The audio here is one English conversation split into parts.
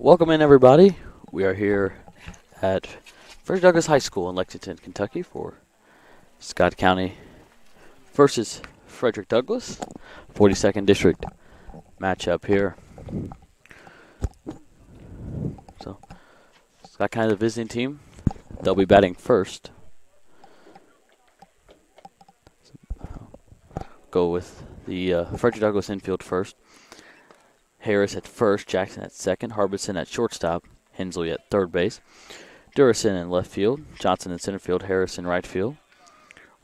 Welcome in, everybody. We are here at Frederick Douglass High School in Lexington, Kentucky for Scott County versus Frederick Douglass, 42nd District matchup here. So, Scott County, the visiting team, they'll be batting first. Go with the Frederick Douglass infield first. Harris at first, Jackson at second, Harbison at shortstop, Hensley at third base, Durison in left field, Johnson in center field, Harris in right field.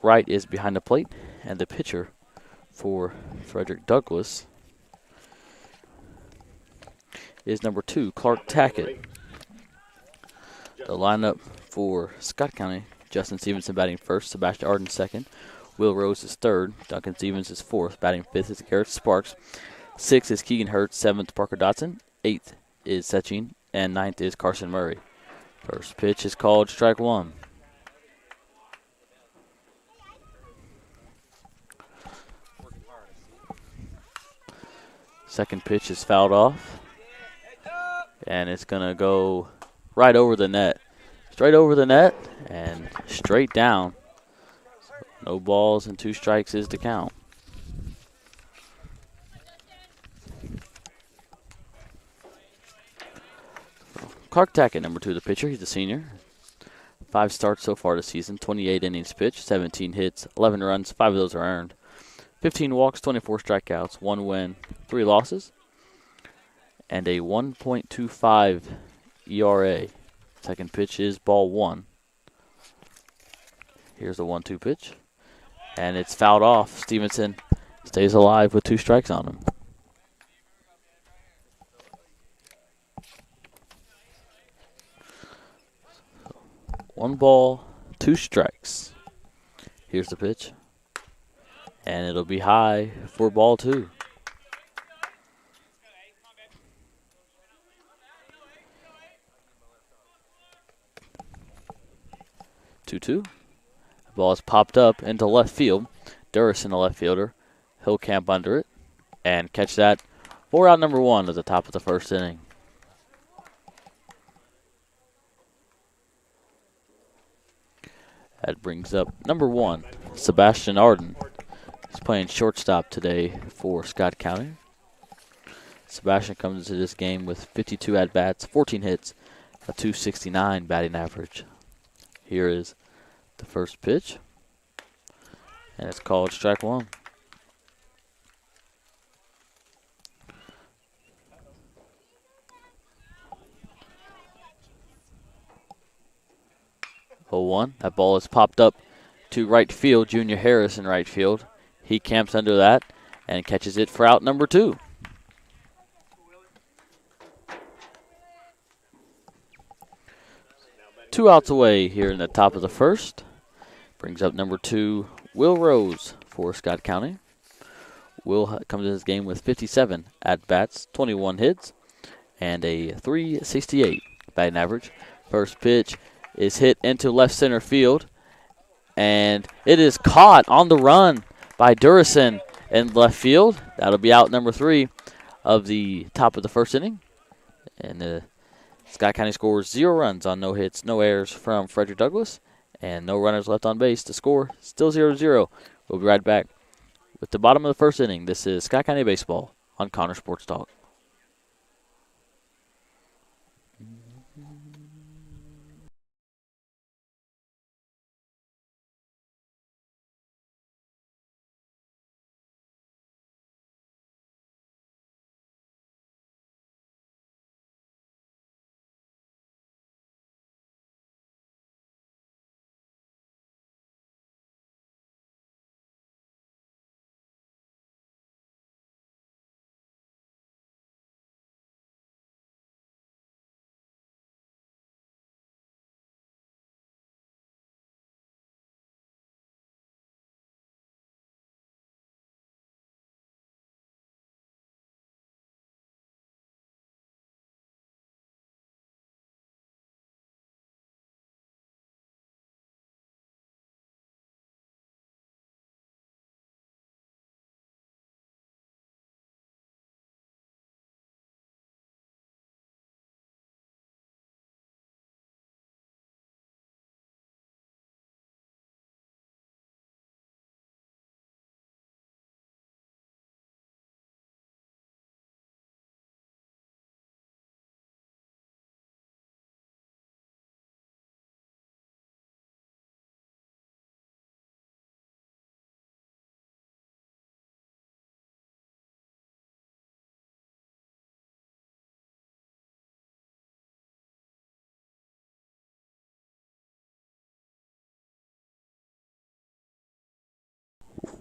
Wright is behind the plate, and the pitcher for Frederick Douglass is number 2, Clark Tackett. The lineup for Scott County: Justin Stevenson batting first, Sebastian Arden second, Will Rose is third, Duncan Stevens is fourth, batting fifth is Garrett Sparks, 6th is Keegan Hurts, 7th Parker Dotson, 8th is Setching, and 9th is Carson Murray. First pitch is called strike one. Second pitch is fouled off, and it's going to go right over the net. Straight over the net and straight down. No balls and 2 strikes is the count. Clark Tackett, number 2, the pitcher. He's a senior. 5 starts so far this season, 28 innings pitched, 17 hits, 11 runs, 5 of those are earned. 15 walks, 24 strikeouts, 1 win, 3 losses, and a 1.25 ERA. Second pitch is ball 1. Here's the 1-2 pitch, and it's fouled off. Stevenson stays alive with 2 strikes on him. One ball, 2 strikes. Here's the pitch, and it'll be high for ball 2. The ball is popped up into left field. Durison, the left fielder, he'll camp under it and catch that for out number 1 at the top of the first inning. That brings up number 1, Sebastian Arden. He's playing shortstop today for Scott County. Sebastian comes into this game with 52 at-bats, 14 hits, a .269 batting average. Here is the first pitch, and it's called strike 1. Oh, 1. That ball is popped up to right field. Junior Harris in right field. He camps under that and catches it for out number 2. Two outs away here in the top of the first. Brings up number 2, Will Rose for Scott County. Will comes in this game with 57 at-bats, 21 hits, and a .368 batting average. First pitch is hit into left center field, and it is caught on the run by Durison in left field. That'll be out number 3 of the top of the first inning. And Scott County scores 0 runs on no hits, no errors from Frederick Douglass, and no runners left on base. The score still 0-0. We'll be right back with the bottom of the first inning. This is Scott County Baseball on Connor Sports Talk.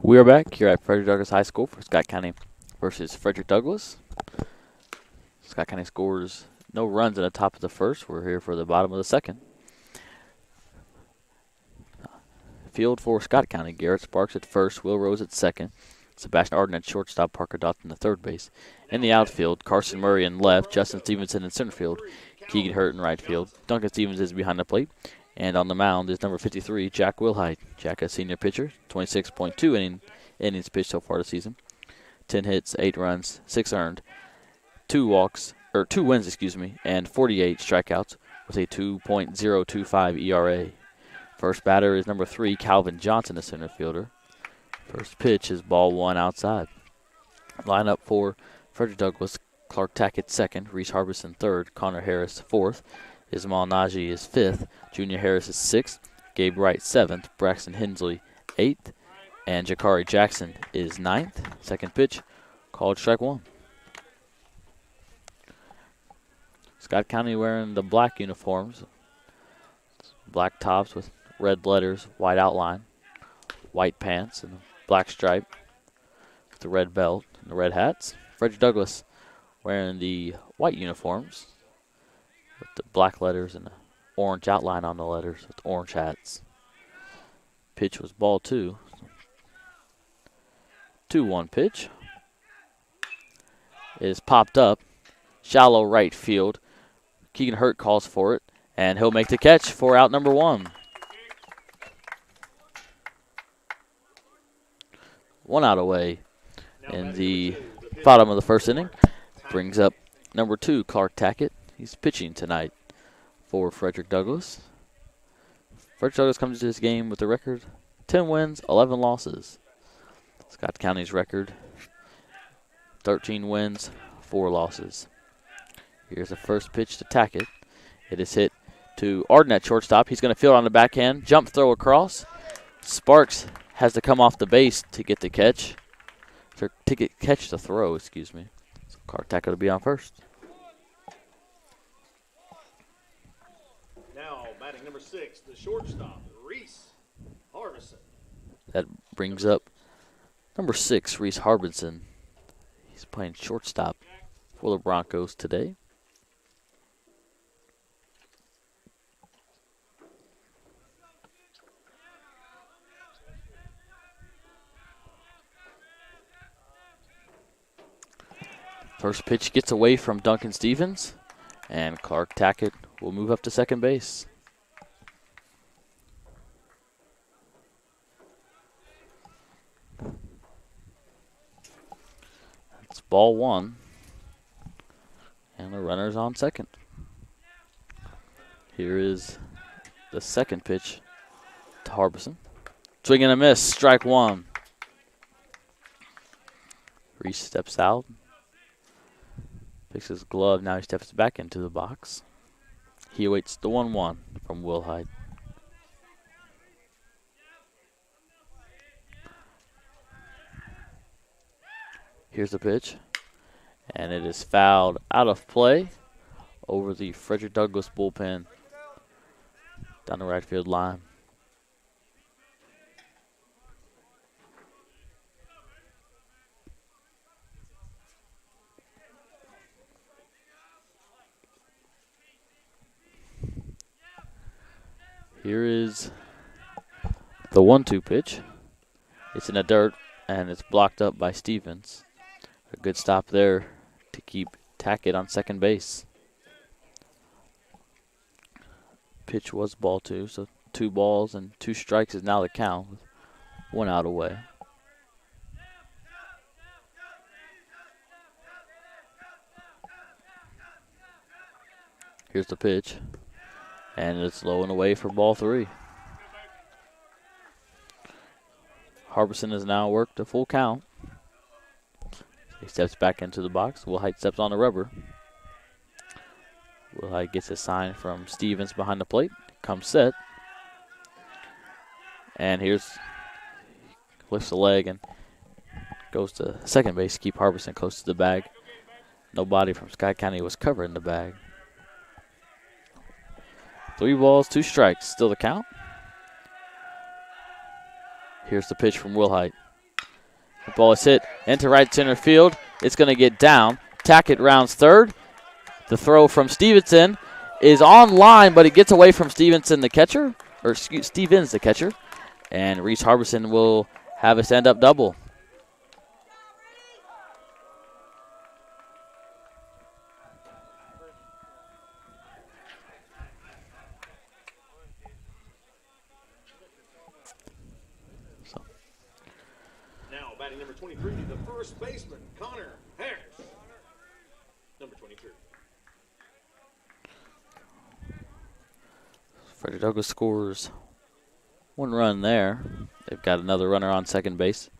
We are back here at Frederick Douglass High School for Scott County versus Frederick Douglass. Scott County scores no runs in the top of the first. We're here for the bottom of the second. Field for Scott County. Garrett Sparks at first, Will Rose at second, Sebastian Arden at shortstop, Parker Dotson at third base. In the outfield, Carson Murray in left, Justin Stevenson in center field, Keegan Hurt in right field. Duncan Stevens is behind the plate. And on the mound is number 53, Jack Willhite. Jack, a senior pitcher, 26.2 innings pitched so far this season. 10 hits, 8 runs, 6 earned, 2 wins, and 48 strikeouts with a 2.025 ERA. First batter is number 3, Calvin Johnson, the center fielder. First pitch is ball 1 outside. Lineup for Frederick Douglass: Clark Tackett second, Reese Harbison third, Connor Harris fourth, Ismail Najee is fifth, Junior Harris is sixth, Gabe Wright seventh, Braxton Hensley eighth, and Jakari Jackson is ninth. Second pitch, called strike 1. Scott County wearing the black uniforms, black tops with red letters, white outline, white pants, and a black stripe with the red belt and the red hats. Frederick Douglass wearing the white uniforms with the black letters and the orange outline on the letters with orange hats. Pitch was ball 2. 2-1 pitch. It is popped up. Shallow right field. Keegan Hurt calls for it, and he'll make the catch for out number 1. 1 out away in the bottom of the first inning. Brings up number 2, Clark Tackett. He's pitching tonight for Frederick Douglass. Frederick Douglass comes to this game with a record 10 wins, 11 losses. Scott County's record 13 wins, 4 losses. Here's the first pitch to Tackett. It is hit to Arden at shortstop. He's going to field on the backhand. Jump throw across. Sparks has to come off the base to get the catch. Catch the throw, So Clark Tackett will be on first. Now batting number 6, the shortstop, Reese Harbison. That brings up number 6, Reese Harbison. He's playing shortstop for the Broncos today. First pitch gets away from Duncan Stevens, and Clark Tackett will move up to second base. It's ball 1, and the runner's on second. Here is the second pitch to Harbison. Swing and a miss, strike 1. Reese steps out. Picks his glove. Now he steps back into the box. He awaits the 1-1 from Willhite. Here's the pitch. And it is fouled out of play over the Frederick Douglass bullpen down the right field line. Here is the 1-2 pitch. It's in the dirt, and it's blocked up by Stevens. A good stop there to keep Tackett on second base. Pitch was ball 2, so 2 balls and 2 strikes is now the count, with 1 out away. Here's the pitch. And it's low and away for ball 3. Harbison has now worked a full count. He steps back into the box. Willhite steps on the rubber. Willhite gets a sign from Stevens behind the plate. Comes set. And lifts the leg and goes to second base to keep Harbison close to the bag. Nobody from Scott County was covering the bag. 3 balls, 2 strikes, still the count. Here's the pitch from Willhite. The ball is hit into right center field. It's going to get down. Tackett rounds third. The throw from Stevenson is on line, but it gets away from Stevenson, the catcher, or Stevens, the catcher. And Reese Harbison will have a stand-up double. Now batting number 23, the first baseman, Connor Harris. Number 23. Frederick Douglass scores 1 run there. They've got another runner on second base.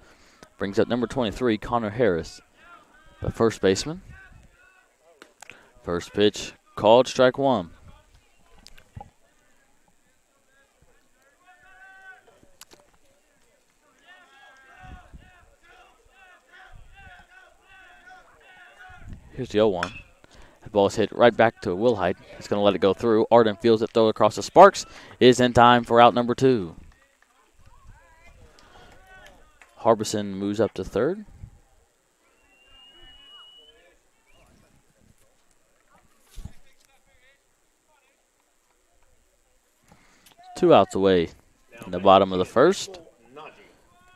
Brings up number 23, Connor Harris, the first baseman. First pitch called, strike 1. Here's the 0-1. The ball is hit right back to Willhite. He's going to let it go through. Arden fields it, throw across the Sparks. Is in time for out number 2. Harbison moves up to third. Two outs away in the bottom of the first.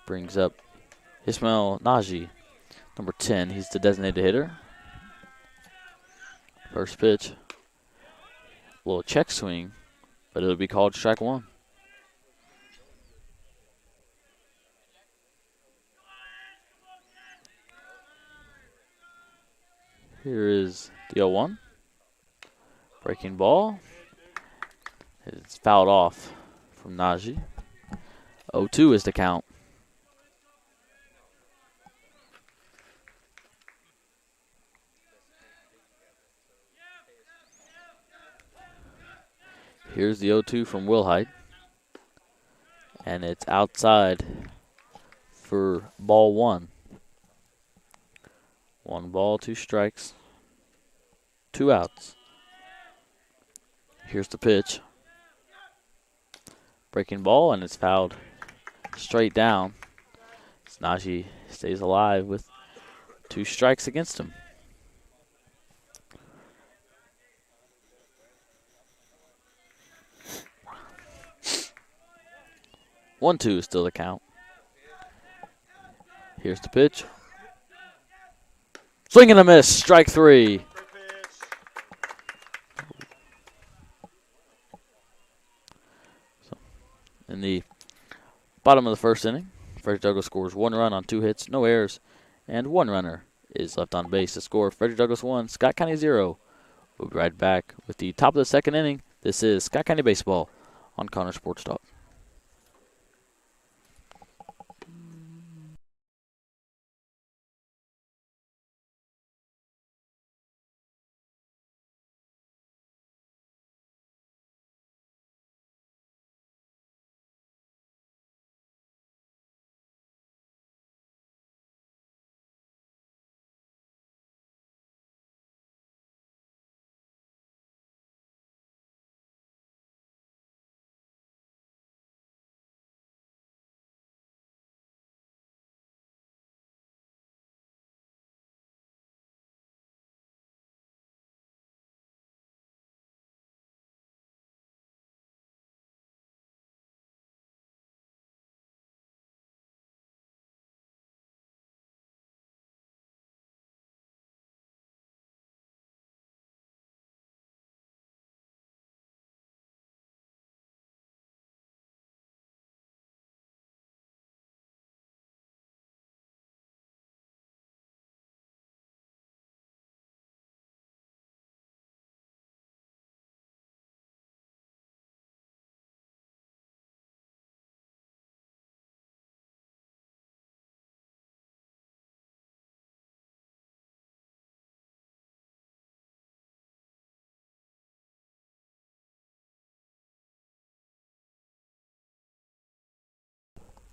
Brings up Ismail Najee, number 10. He's the designated hitter. First pitch, a little check swing, but it'll be called strike 1. Here is the 0-1. Breaking ball. It's fouled off from Najee. 0-2 is the count. Here's the 0-2 from Willhite. And it's outside for ball 1. 1 ball, 2 strikes, 2 outs. Here's the pitch. Breaking ball, and it's fouled straight down. Najee stays alive with 2 strikes against him. One, 2 is still the count. Here's the pitch. Swing and a miss, strike 3. So, in the bottom of the first inning, Frederick Douglass scores 1 run on 2 hits, no errors, and 1 runner is left on base to score. Frederick Douglass 1, Scott County 0. We'll be right back with the top of the second inning. This is Scott County Baseball on Connor Sports Talk.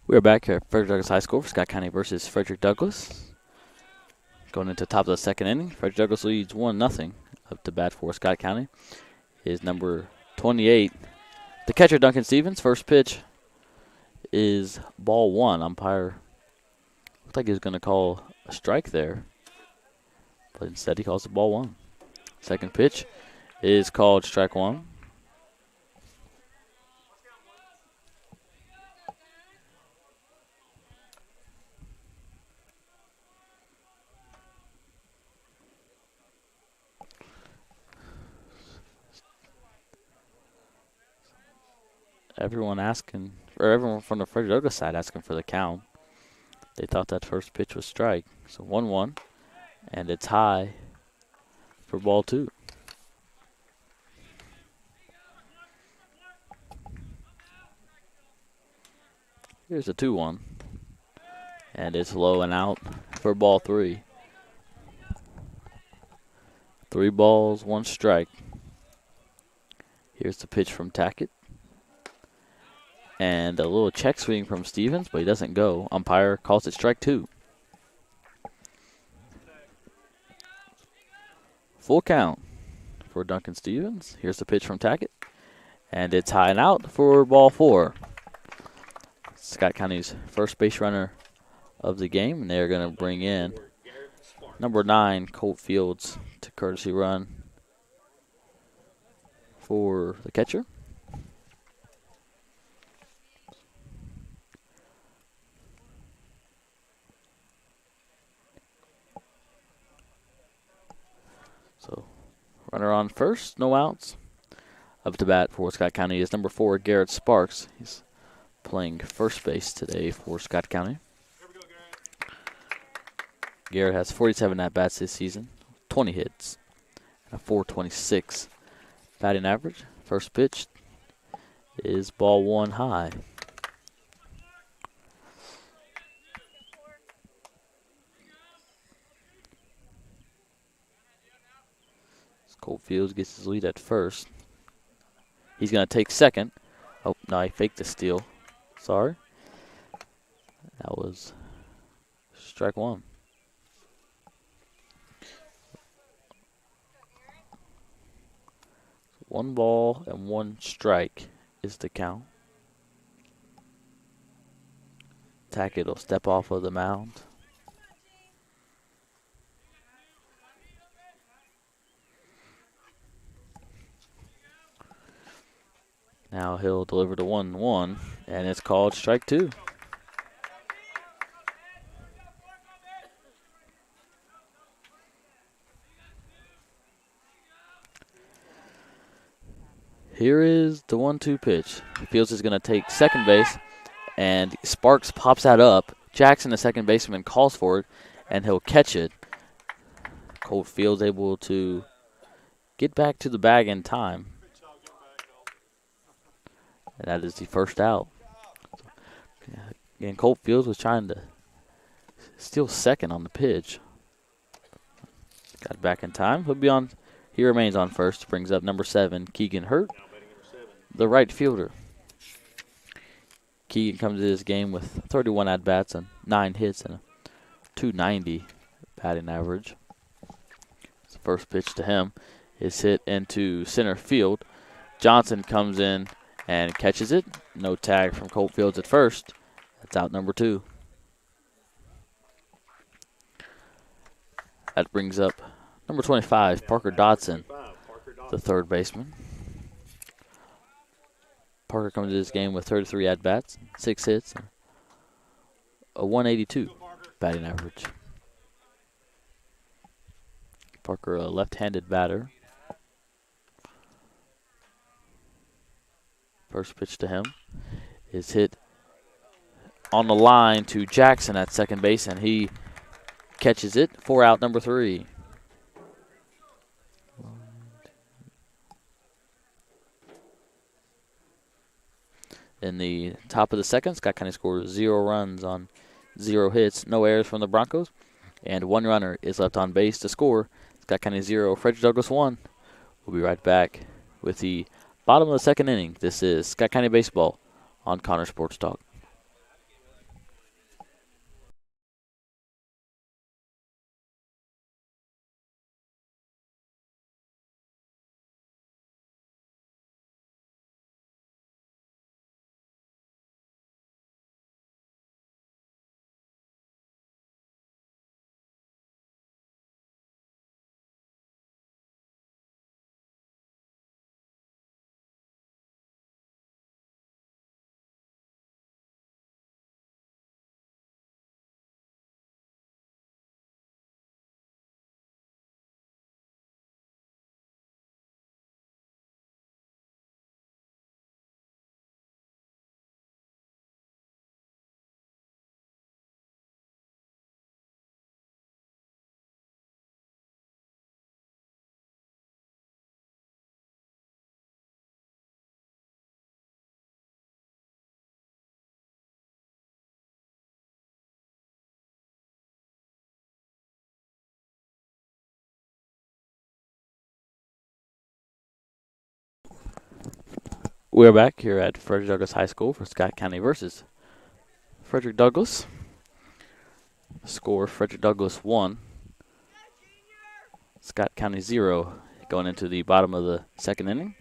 We are back here at Frederick Douglass High School for Scott County versus Frederick Douglass. Going into top of the second inning, Frederick Douglass leads 1-0 up to bat for Scott County. Is number 28, the catcher Duncan Stevens. First pitch is ball 1. Umpire Looked like he was going to call a strike there, but instead he calls the ball one. Second pitch is called strike one. Everyone from the Frederick Douglass side asking for the count. They thought that first pitch was strike. So 1-1, and it's high for ball two. Here's a 2-1, and it's low and out for ball three. 3 balls, 1 strike. Here's the pitch from Tackett. And a little check swing from Stevens, but he doesn't go. Umpire calls it strike 2. Full count for Duncan Stevens. Here's the pitch from Tackett. And it's high and out for ball 4. Scott County's first base runner of the game, and they're going to bring in number 9, Colt Fields, to courtesy run for the catcher. So, runner on first, no outs. Up to bat for Scott County is number 4, Garrett Sparks. He's playing first base today for Scott County. Garrett has 47 at-bats this season, 20 hits, and a .426 batting average. First pitch is ball 1 high. Colt Fields gets his lead at first. He's going to take second. Oh, no, he faked the steal. Sorry. That was strike 1. 1 ball and 1 strike is the count. Tackett will step off of the mound. Now he'll deliver the 1-1, and it's called strike 2. Here is the 1-2 pitch. Fields is going to take second base, and Sparks pops that up. Jackson, the second baseman, calls for it, and he'll catch it. Colt Fields able to get back to the bag in time. And that is the first out. Again, Colt Fields was trying to steal second on the pitch. Got it back in time. He remains on first. Brings up number 7, Keegan Hurt, the right fielder. Keegan comes to this game with 31 at-bats and 9 hits and a .290 batting average. The first pitch to him is hit into center field. Johnson comes in and catches it. No tag from Colt Fields at first. That's out number 2. That brings up number 25, Parker Dodson, the third baseman. Parker comes to this game with 33 at-bats, 6 hits, and a .182 batting average. Parker, a left-handed batter. First pitch to him is hit on the line to Jackson at second base, and he catches it for out number 3. In the top of the second, Scott County scores 0 runs on 0 hits, no errors from the Broncos, and 1 runner is left on base to score. Scott County 0, Frederick Douglass 1. We'll be right back with the bottom of the second inning. This is Scott County Baseball on Connor Sports Talk. We're back here at Frederick Douglass High School for Scott County versus Frederick Douglass. Score Frederick Douglass 1, Scott County 0, going into the bottom of the second inning.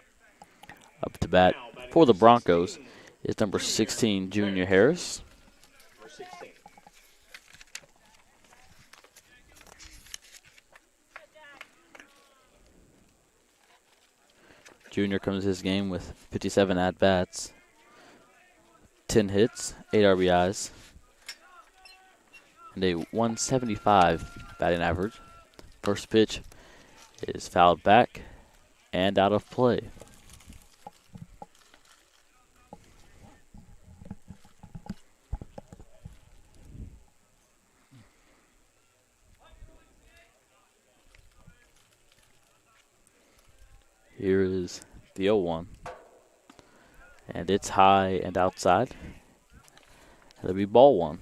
Up to bat for the Broncos is number 16, Junior Harris. Junior comes to his game with 57 at-bats, 10 hits, 8 RBIs, and a 175 batting average. First pitch is fouled back and out of play. Here is the 0-1. And it's high and outside. That'll be ball 1.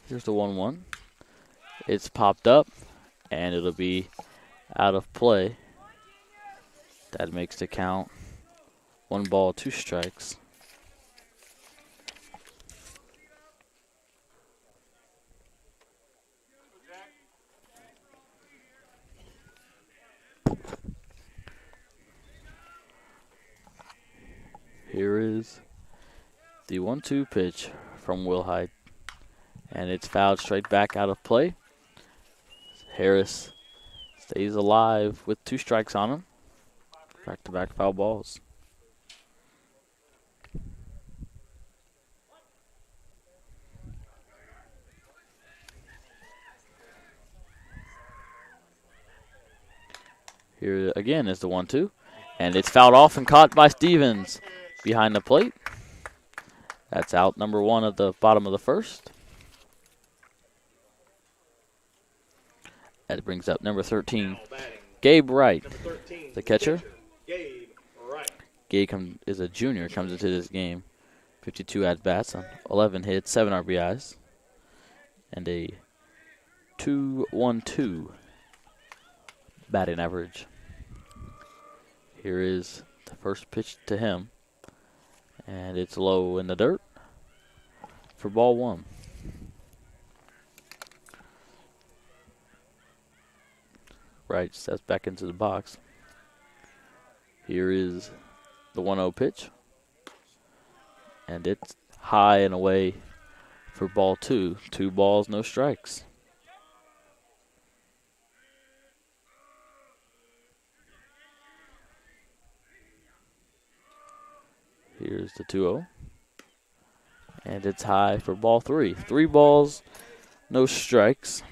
Here's the 1-1. It's popped up, and it'll be out of play. That makes the count 1 ball, 2 strikes. Here is the 1-2 pitch from Willhite, and it's fouled straight back out of play. Harris stays alive with 2 strikes on him. Back-to-back foul balls. Here again is the 1-2, and it's fouled off and caught by Stevens behind the plate. That's out number 1 at the bottom of the first. That brings up number 13, Gabe Wright, the catcher. Gabe is a junior, comes into this game, 52 at-bats on 11 hits, 7 RBIs, and a 2.12 batting average. Here is the first pitch to him, and it's low in the dirt for ball 1. Right steps back into the box. Here is the 1-0 pitch, and it's high and away for ball 2. 2 balls, no strikes. Here's the 2-0, and it's high for ball 3. 3 balls, no strikes.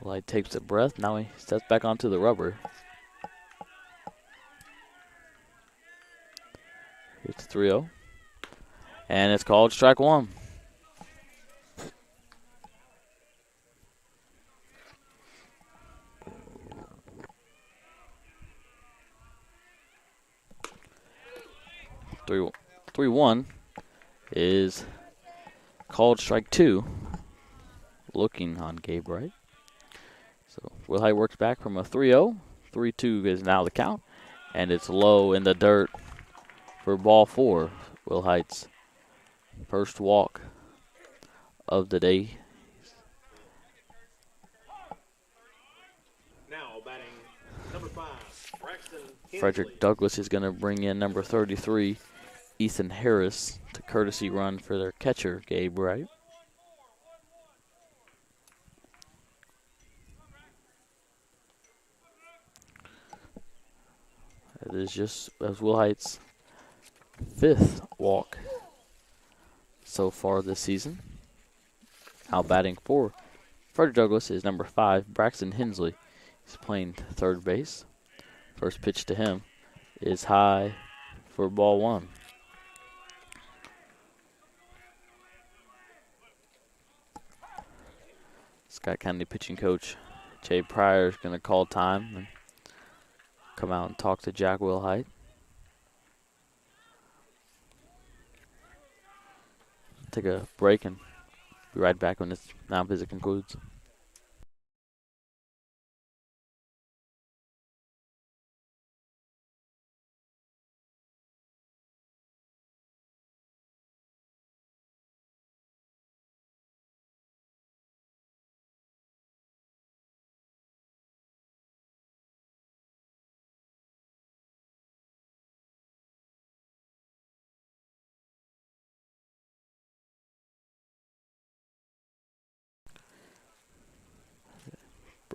Light takes a breath. Now he steps back onto the rubber. Here's the 3-0. And it's called strike 1. Three one is called strike 2. Looking on Gabe Wright. So Willhite works back from a 3-0. 3-2 is now the count. And it's low in the dirt for ball 4. Willhite's first walk of the day. Now batting number 5, Braxton Hensley. Frederick Douglass is going to bring in number 33, Ethan Harris, to courtesy run for their catcher, Gabe Wright. It is just as Willhite's 5th walk so far this season. Out batting for Frederick Douglass is number 5, Braxton Hensley. He's playing third base. First pitch to him is high for ball 1. Scott County pitching coach Jay Pryor is going to call time and come out and talk to Jack Willhite. take a break and be right back when this mound visit concludes.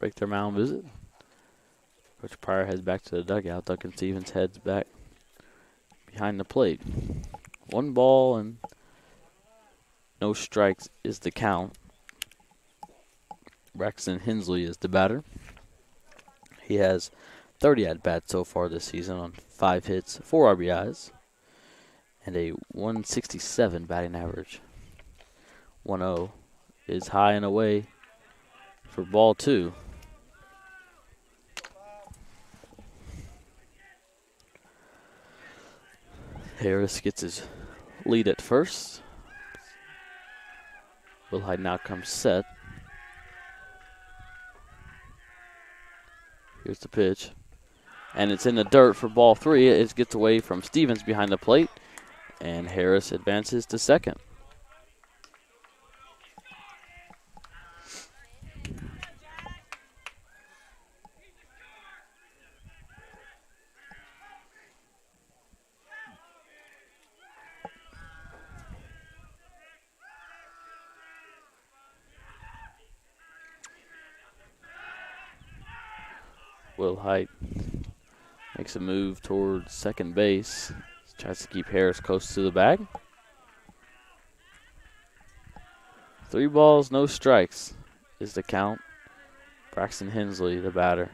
Break their mound visit. Coach Pryor heads back to the dugout. Duncan Stevens heads back behind the plate. 1 ball and no strikes is the count. Braxton Hensley is the batter. He has 30 at-bats so far this season on 5 hits, 4 RBIs, and a 167 batting average. 1-0 is high and away for ball 2. Harris gets his lead at first. Willhite now comes set. Here's the pitch. And it's in the dirt for ball 3. It gets away from Stevens behind the plate. And Harris advances to second. Willhite makes a move towards second base. Tries to keep Harris close to the bag. 3 balls, no strikes is the count. Braxton Hensley, the batter.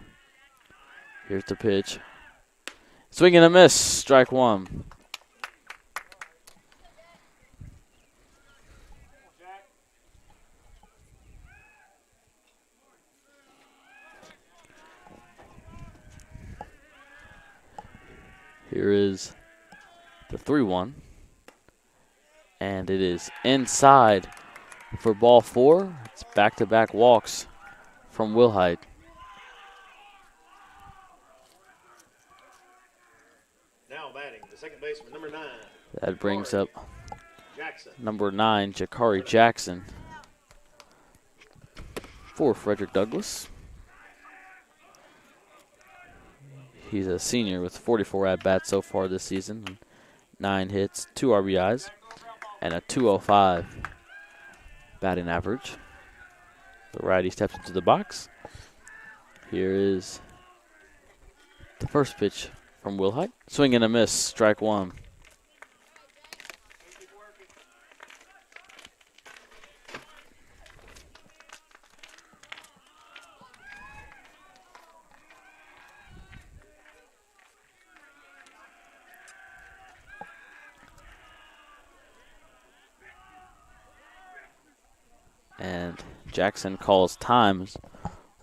Here's the pitch. Swing and a miss, strike 1. Here is the 3-1. And it is inside for ball 4. It's back-to-back walks from Willhite. Now batting, the second baseman, number 9. That brings up Jackson. number 9, Jakari Jackson, for Frederick Douglass. He's a senior with 44 at-bats so far this season. 9 hits, 2 RBIs, and a 205 batting average. The righty steps into the box. Here is the first pitch from Willhite. Swing and a miss, strike 1. And Jackson calls times.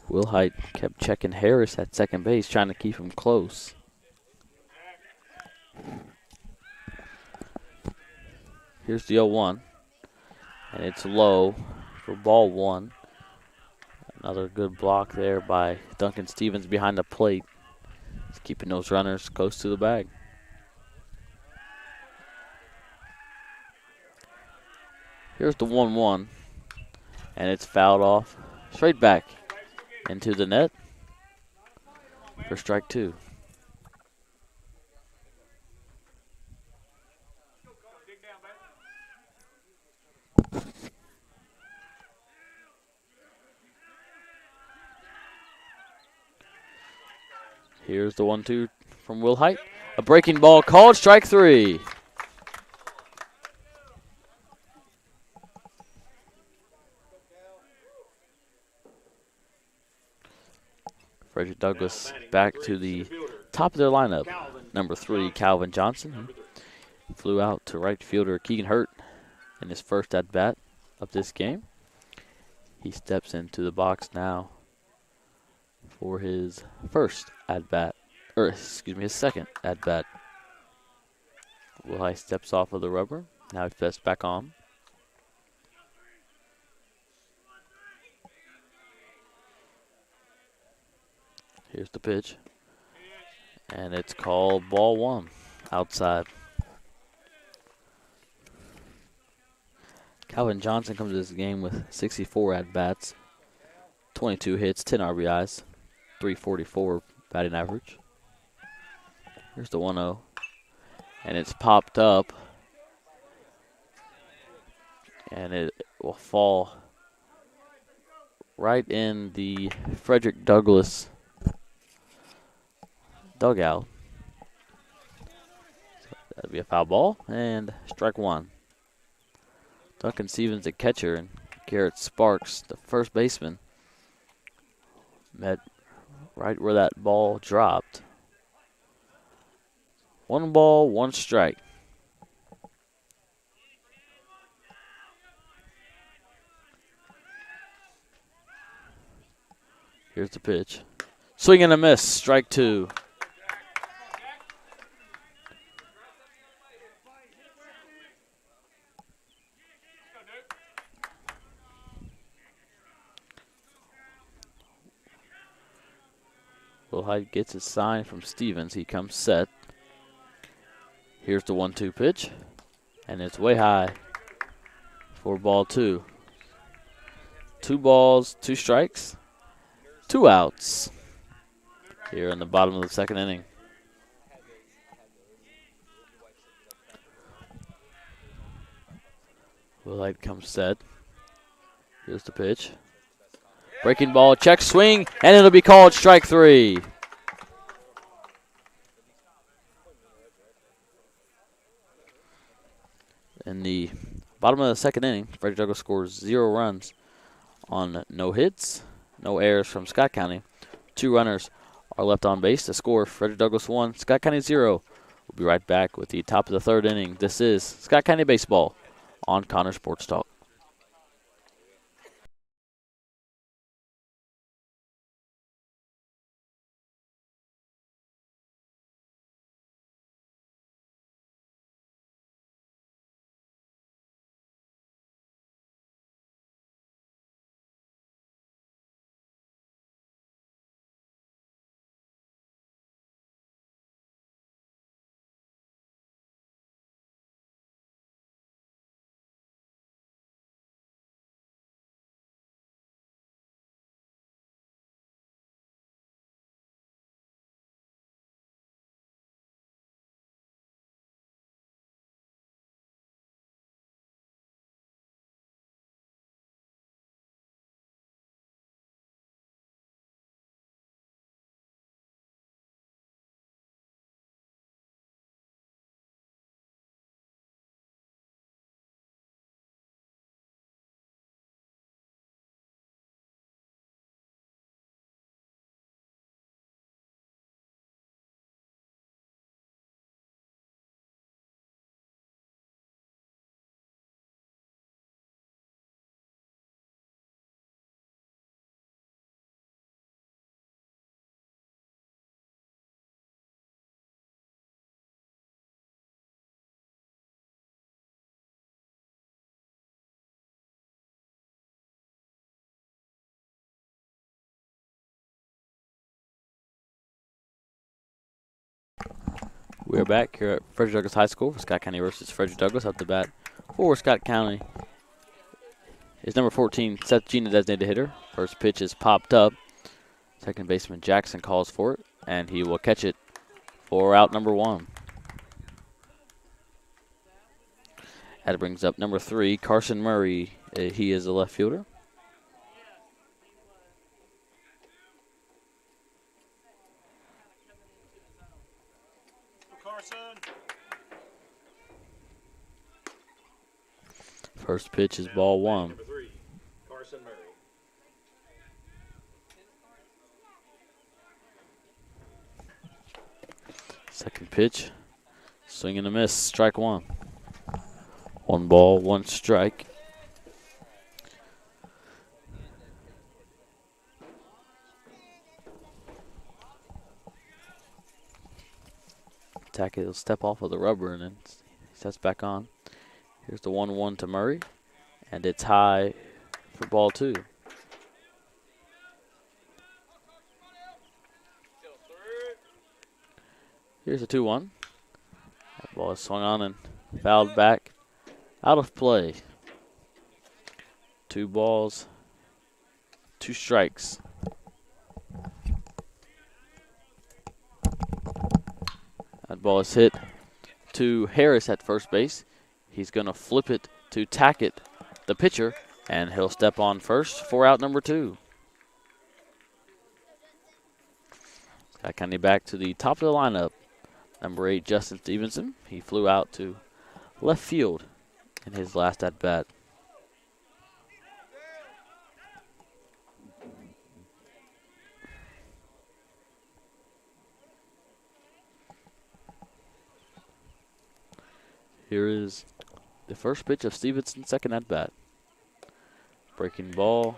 Willhite kept checking Harris at second base, trying to keep him close. Here's the 0-1. And it's low for ball 1. Another good block there by Duncan Stevens behind the plate. He's keeping those runners close to the bag. Here's the 1-1. And it's fouled off straight back into the net for strike 2. Here's the 1-2 from Willhite. A breaking ball called, strike 3. Frederick Douglass back to the top of their lineup. Number 3, Calvin Johnson, flew out to right fielder Keegan Hurt in his first at-bat of this game. He steps into the box now for his first at-bat, or excuse me, his second at-bat. Willhite steps off of the rubber. Now he steps back on. Here's the pitch. And it's called ball one, outside. Calvin Johnson comes to this game with 64 at-bats, 22 hits, 10 RBIs, 344 batting average. Here's the 1-0. And it's popped up. And it will fall right in the Frederick Douglass dugout. So that'd be a foul ball and strike one. Duncan Stevens, the catcher, and Garrett Sparks, the first baseman, met right where that ball dropped. 1 ball, 1 strike. Here's the pitch. Swing and a miss, strike 2. Willhite gets his sign from Stevens. He comes set. Here's the 1-2 pitch. And it's way high for ball 2. 2 balls, 2 strikes, 2 outs here in the bottom of the second inning. Willhite comes set. Here's the pitch. Breaking ball, check swing, and it'll be called strike 3. In the bottom of the second inning, Frederick Douglass scores 0 runs on no hits, no errors from Scott County. 2 runners are left on base to score. Frederick Douglass 1, Scott County 0. We'll be right back with the top of the third inning. This is Scott County Baseball on Connor Sports Talk. We are back here at Frederick Douglass High School for Scott County versus Frederick Douglass. Up the bat for Scott County is number 14, Seth Gina, designated hitter. First pitch is popped up. Second baseman Jackson calls for it, and he will catch it for out number 1. That brings up number 3, Carson Murray. He is a left fielder. First pitch is ball 1. Number 3, Carson Murray. Second pitch, swing and a miss, strike 1. 1 ball, 1 strike. Tackett will step off of the rubber and then sets back on. Here's the 1-1 to Murray, and it's high for ball 2. Here's a 2-1. That ball is swung on and fouled back. Out of play. 2 balls, 2 strikes. That ball is hit to Harris at first base. He's going to flip it to Tackett, the pitcher, and he'll step on first for out number 2. Scott County back to the top of the lineup. Number 8, Justin Stevenson. He flew out to left field in his last at-bat. Here is the first pitch of Stevenson's second at-bat. Breaking ball.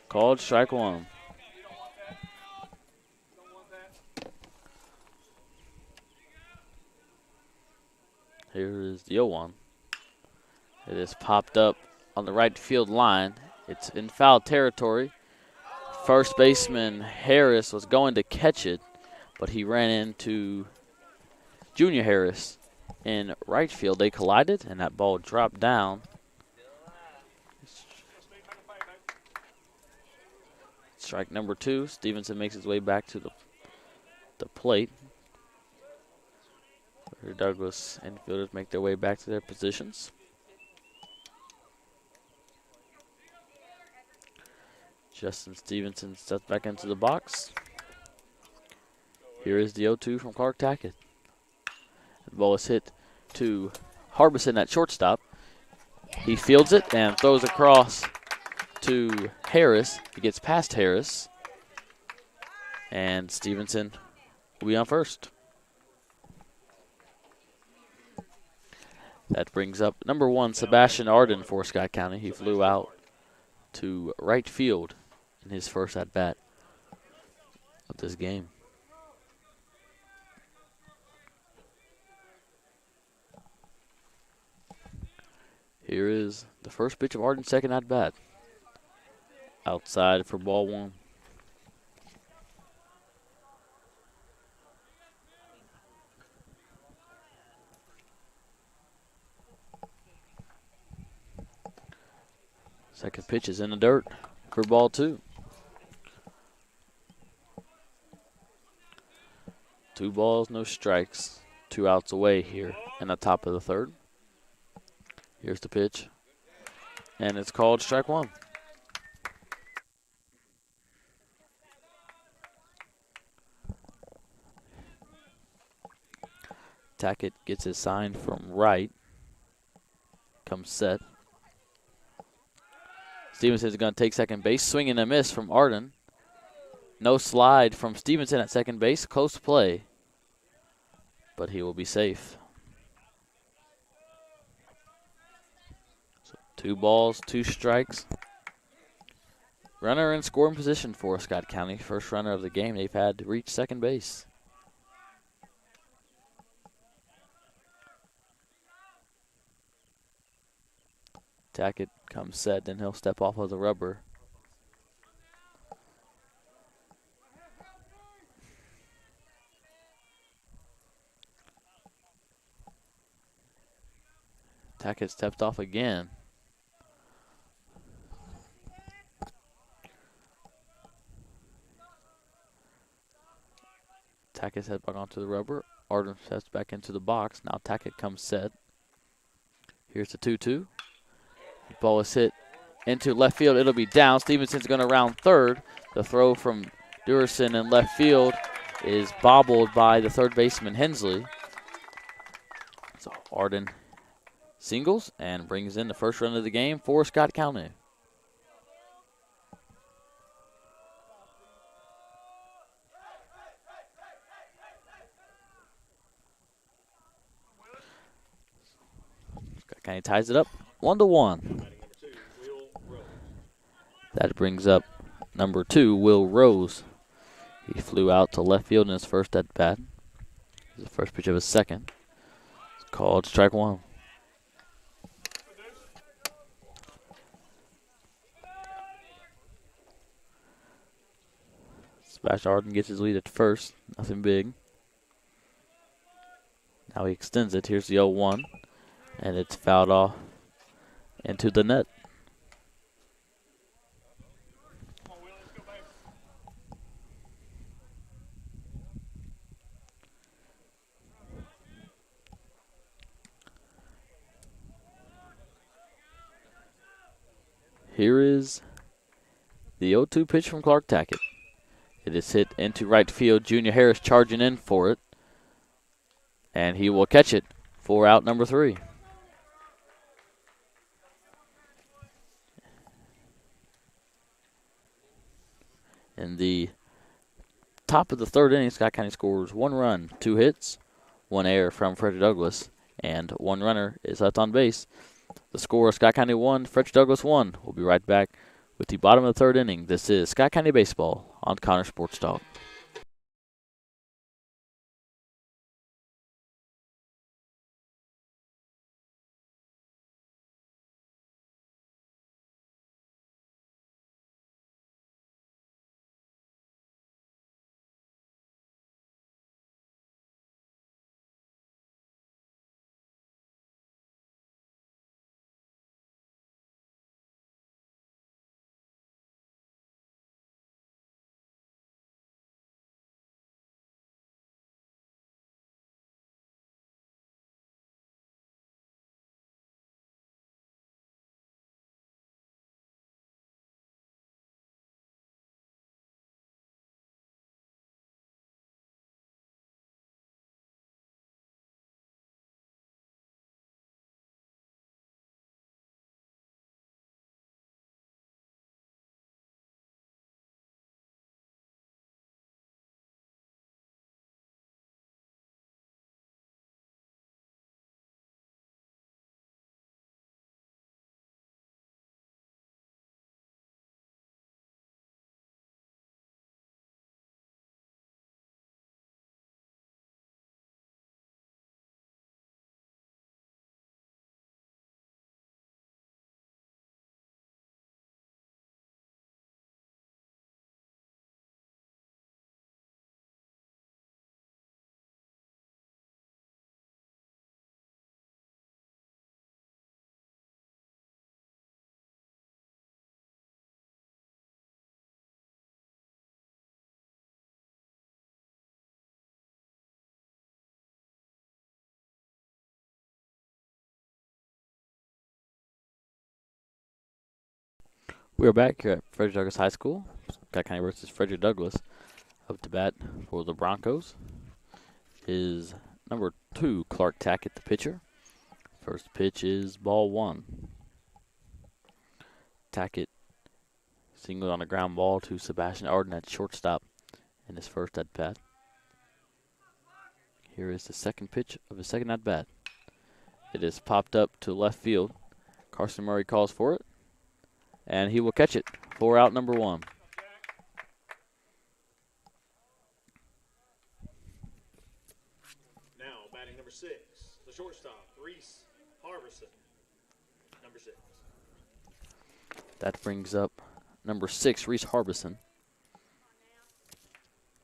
Called strike 1. Here is the 0-1. It is popped up on the right field line. It's in foul territory. First baseman Harris was going to catch it, but he ran into Junior Harris in right field. They collided, and that ball dropped down. Strike number 2. Stevenson makes his way back to the plate. Douglass infielders make their way back to their positions. Justin Stevenson steps back into the box. Here is the 0-2 from Clark Tackett. The ball is hit to Harbison at shortstop. He fields it and throws across to Harris. He gets past Harris. And Stevenson will be on first. That brings up number 1, Sebastian Arden for Scott County. He flew out to right field in his first at-bat of this game. Here is the first pitch of Arden's second at-bat. Outside for ball 1. Second pitch is in the dirt for ball 2. 2 balls, no strikes. 2 outs away here in the top of the third. Here's the pitch. And it's called strike 1. Tackett gets his sign from right. Comes set. Stevenson is going to take second base. Swing and a miss from Arden. No slide from Stevenson at second base. Close play. But he will be safe. So 2 balls, 2 strikes. Runner in scoring position for Scott County. First runner of the game they've had to reach second base. Tackett comes set, then he'll step off of the rubber. Tackett stepped off again. Tackett heads back onto the rubber. Arden steps back into the box. Now Tackett comes set. Here's the 2-2. The ball is hit into left field. It'll be down. Stevenson's going to round third. The throw from Durison in left field is bobbled by the third baseman Hensley. So Arden singles and brings in the first run of the game for Scott County. Scott County ties it up 1-1. That brings up number 2, Will Rose. He flew out to left field in his first at bat. The first pitch of his second. It's called strike 1. Sebastian Arden gets his lead at first. Nothing big. Now he extends it. Here's the 0-1, and it's fouled off into the net. Here is the 0-2 pitch from Clark Tackett. It is hit into right field. Junior Harris charging in for it, and he will catch it for out number 3. In the top of the 3rd inning, Scott County scores 1 run, 2 hits, 1 error from Frederick Douglass, and 1 runner is left on base. The score, Scott County 1, Frederick Douglass 1. We'll be right back with the bottom of the 3rd inning. This is Scott County Baseball on Connor Sports Talk. We are back here at Frederick Douglass High School. Scott County versus Frederick Douglass. Up to bat for the Broncos is number 2, Clark Tackett, the pitcher. First pitch is ball 1. Tackett singled on a ground ball to Sebastian Arden at shortstop in his first at bat. Here is the second pitch of his second at bat. It is popped up to left field. Carson Murray calls for it, and he will catch it for out number 1. Now batting number 6, the shortstop, Reese Harbison. Number 6. That brings up number 6, Reese Harbison.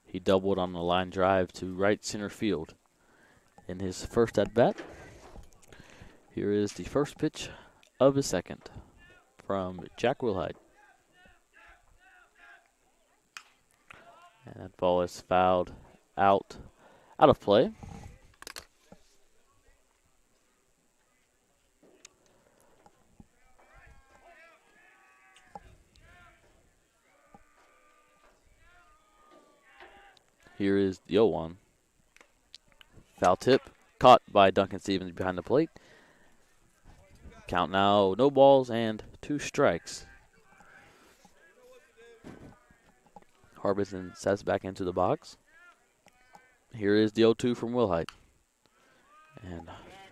He doubled on the line drive to right center field in his first at bat. Here is the first pitch of his second from Jack Willhite. And that ball is fouled out of play. Here is the 0-1. Foul tip, caught by Duncan Stevens behind the plate. Count now, no balls and 2 strikes. Harbison sets back into the box. Here is the 0-2 from Willhite. And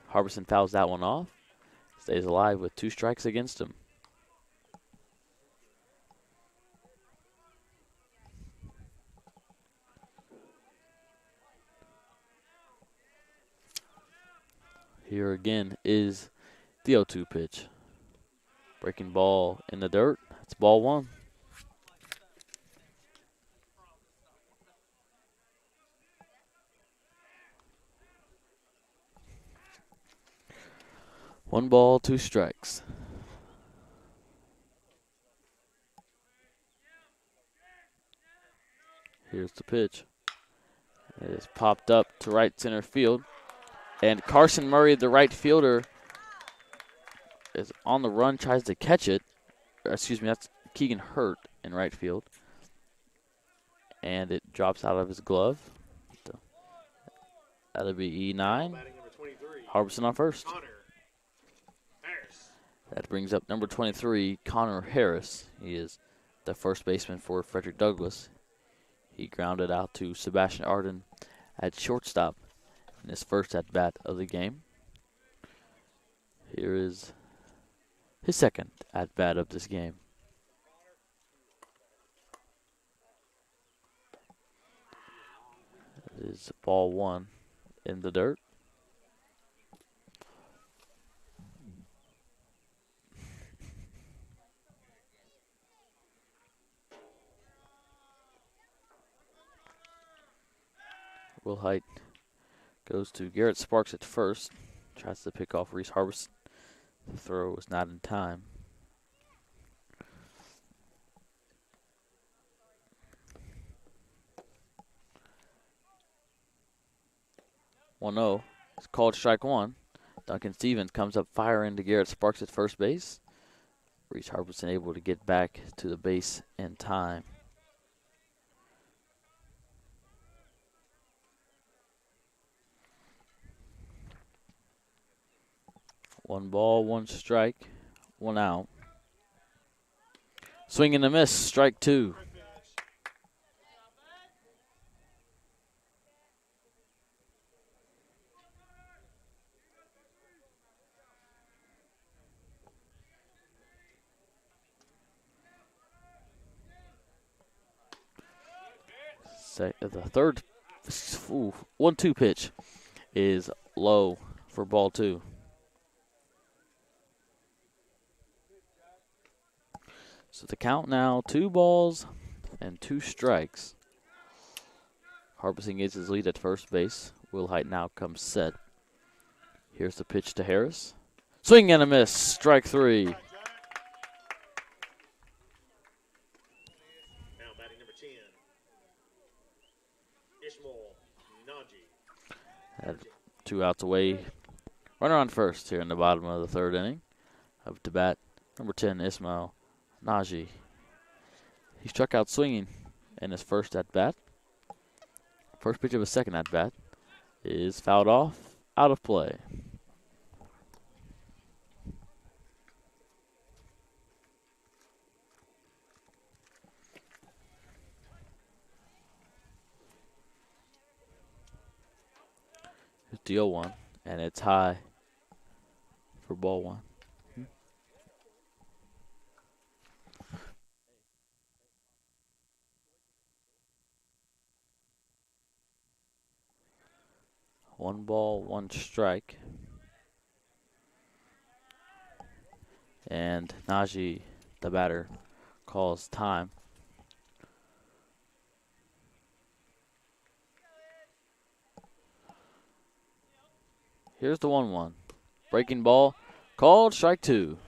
Harbison fouls that one off. Stays alive with 2 strikes against him. Here again is the 0-2 pitch. Breaking ball in the dirt. It's ball 1. 1 ball, 2 strikes. Here's the pitch. It is popped up to right center field. And Carson Murray, the right fielder, is on the run, tries to catch it. Excuse me, that's Keegan Hurt in right field. And it drops out of his glove. That'll be E9. Harbison on first. That brings up number 23, Connor Harris. He is the first baseman for Frederick Douglass. He grounded out to Sebastian Arden at shortstop in his first at-bat of the game. Here is his second at-bat of this game. It is ball 1 in the dirt. Willhite goes to Garrett Sparks at first. Tries to pick off Reese Harbison. The throw was not in time. One 0. It's called strike 1. Duncan Stevens comes up firing to Garrett Sparks at first base. Reese Harbison able to get back to the base in time. One ball, 1 strike, 1 out. Swing and a miss, strike 2. The third 1-2 pitch is low for ball 2. So the count now 2 balls and 2 strikes. Harbison gets his lead at first base. Willhite now comes set. Here's the pitch to Harris. Swing and a miss, strike 3. Now batting number 10, Ishmael Najee. Had 2 outs away. Runner on first here in the bottom of the 3rd inning. Up to bat, number 10, Ismail Najee. He struck out swinging in his first at-bat. First pitch of his second at-bat is fouled off, out of play. Here's the 0-1, and it's high for ball 1. 1 ball, 1 strike. And Najee, the batter, calls time. Here's the 1-1. Breaking ball, called strike 2.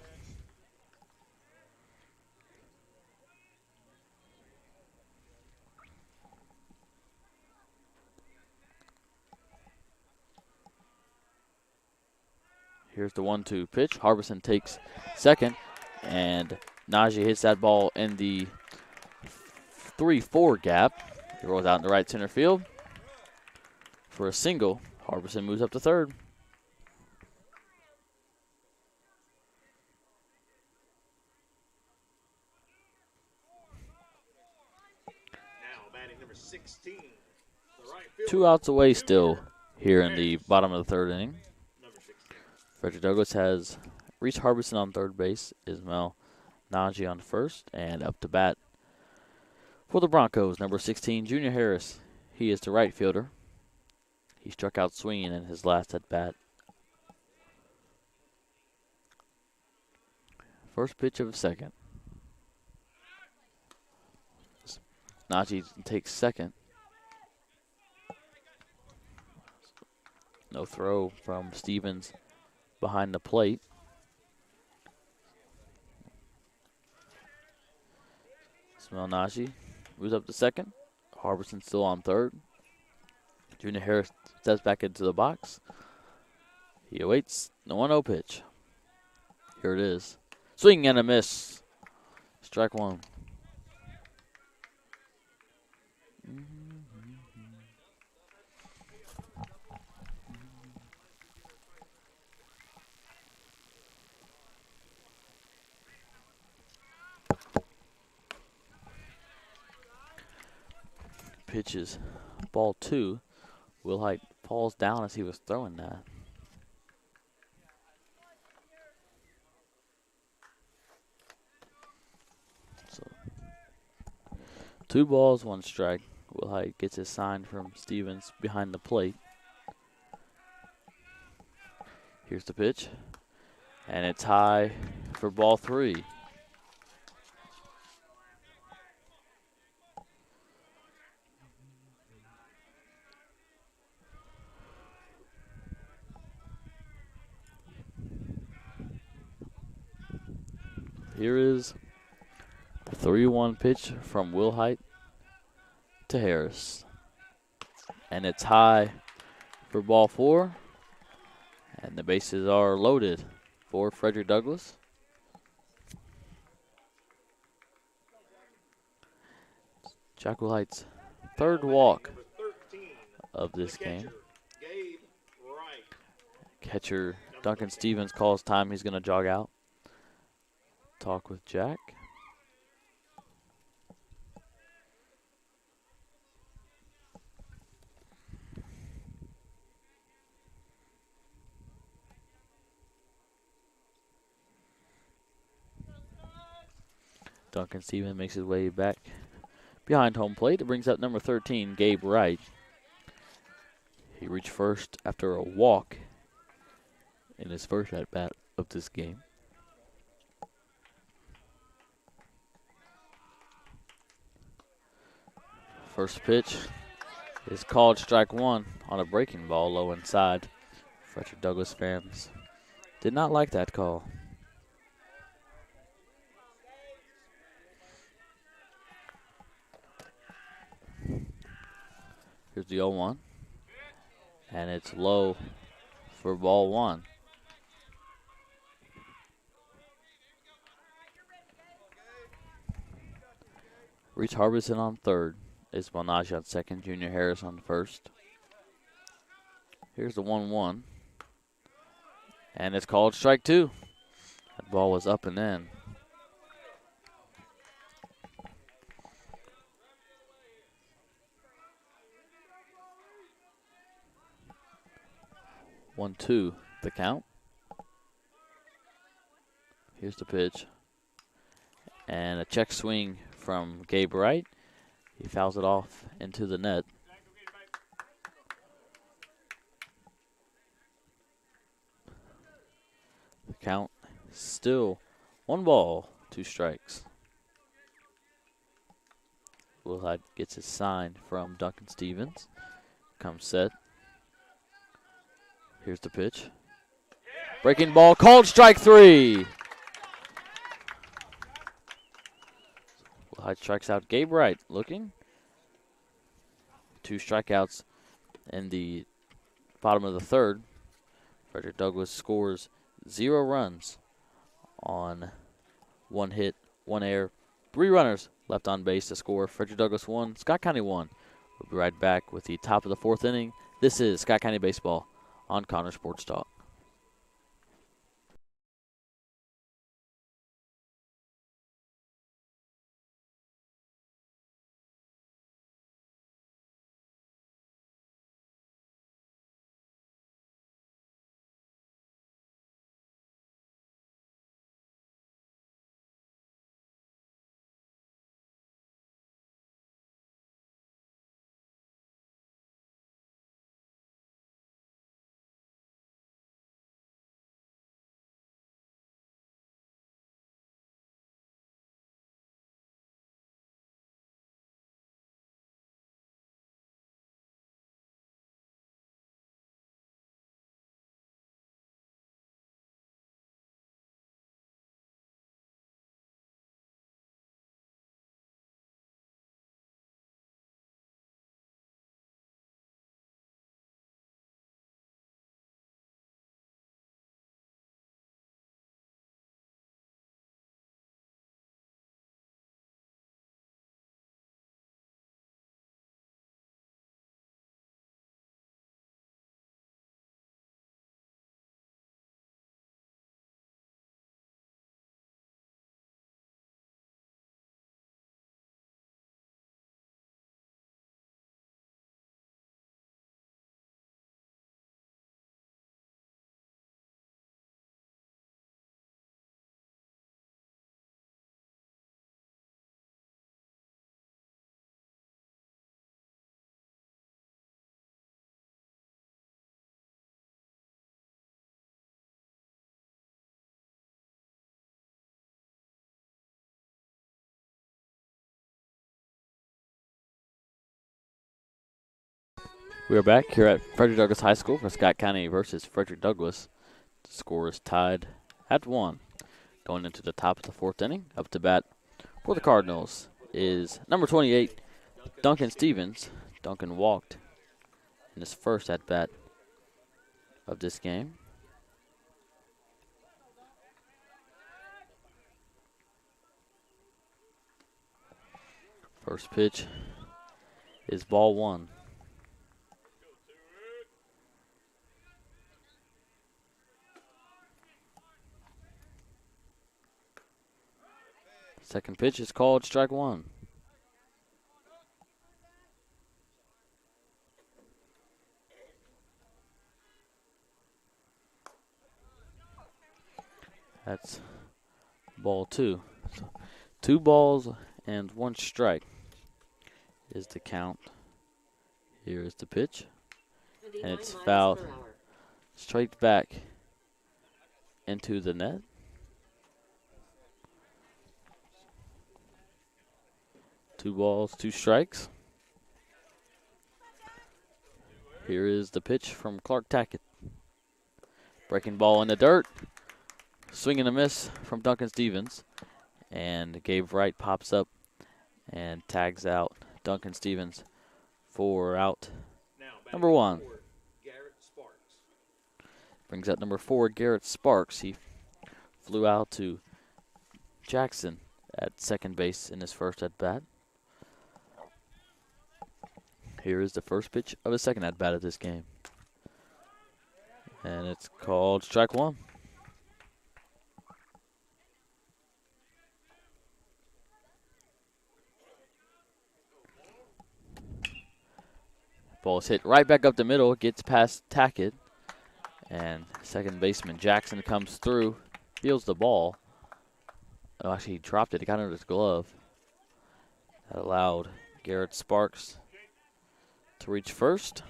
Here's the 1-2 pitch. Harbison takes second, and Najee hits that ball in the 3-4 gap. He rolls out in the right center field for a single. Harbison moves up to third. Now batting number 16, the right fielder. 2 outs away still here in the bottom of the 3rd inning. Frederick Douglass has Reese Harbison on third base, Ismail Najee on first, and up to bat for the Broncos, number 16, Junior Harris. He is the right fielder. He struck out swinging in his last at bat. First pitch of a second. Najee takes second. No throw from Stevens behind the plate. Smelnashi moves up to second. Harbison still on third. Junior Harris steps back into the box. He awaits the 1-0 pitch. Here it is. Swing and a miss. Strike one. Pitches ball 2. Willhite falls down as he was throwing that. So 2 balls, 1 strike. Willhite gets his sign from Stevens behind the plate. Here's the pitch. And it's high for ball 3. Here is the 3-1 pitch from Willhite to Harris. And it's high for ball 4. And the bases are loaded for Frederick Douglass. Jack Willhite's 3rd walk of this game. Catcher Duncan Stevens calls time. He's going to jog out. Talk with Jack. Duncan Stevens makes his way back behind home plate. It brings up number 13, Gabe Wright. He reached first after a walk in his first at-bat of this game. First pitch is called strike 1 on a breaking ball low inside. Frederick Douglass fans did not like that call. Here's the 0-1. And it's low for ball 1. Reese Harbison on third. Ismail Najee on second. Junior Harris on first. Here's the 1-1. And it's called strike 2. That ball was up and in. One, two, the count. Here's the pitch. And a check swing from Gabe Wright. He fouls it off into the net. The count still 1 ball, 2 strikes. Willhite gets his sign from Duncan Stevens. Comes set. Here's the pitch. Breaking ball, called strike 3. Willhite strikes out Gabe Wright, looking. 2 strikeouts in the bottom of the third. Frederick Douglass scores 0 runs on 1 hit, 1 error, 3 runners left on base to score. Frederick Douglass 1, Scott County 1. We'll be right back with the top of the 4th inning. This is Scott County Baseball on Connor Sports Talk. We are back here at Frederick Douglass High School for Scott County versus Frederick Douglass. The score is tied at 1. Going into the top of the 4th inning, up to bat for the Cardinals is number 28, Duncan Stevens. Duncan walked in his first at-bat of this game. First pitch is ball 1. Second pitch is called strike 1. That's ball 2. So 2 balls and 1 strike is the count. Here is the pitch. And it's fouled straight back into the net. Two balls, 2 strikes. Here is the pitch from Clark Tackett. Breaking ball in the dirt. Swing and a miss from Duncan Stevens. And Gabe Wright pops up and tags out Duncan Stevens for out number 1. Brings out number 4, Garrett Sparks. He flew out to Jackson at second base in his first at-bat. Here is the first pitch of his second at-bat of this game. And it's called strike 1. Ball's hit right back up the middle, gets past Tackett. And second baseman Jackson comes through, feels the ball. Oh, actually, he dropped it. It got under his glove. That allowed Garrett Sparks to reach first.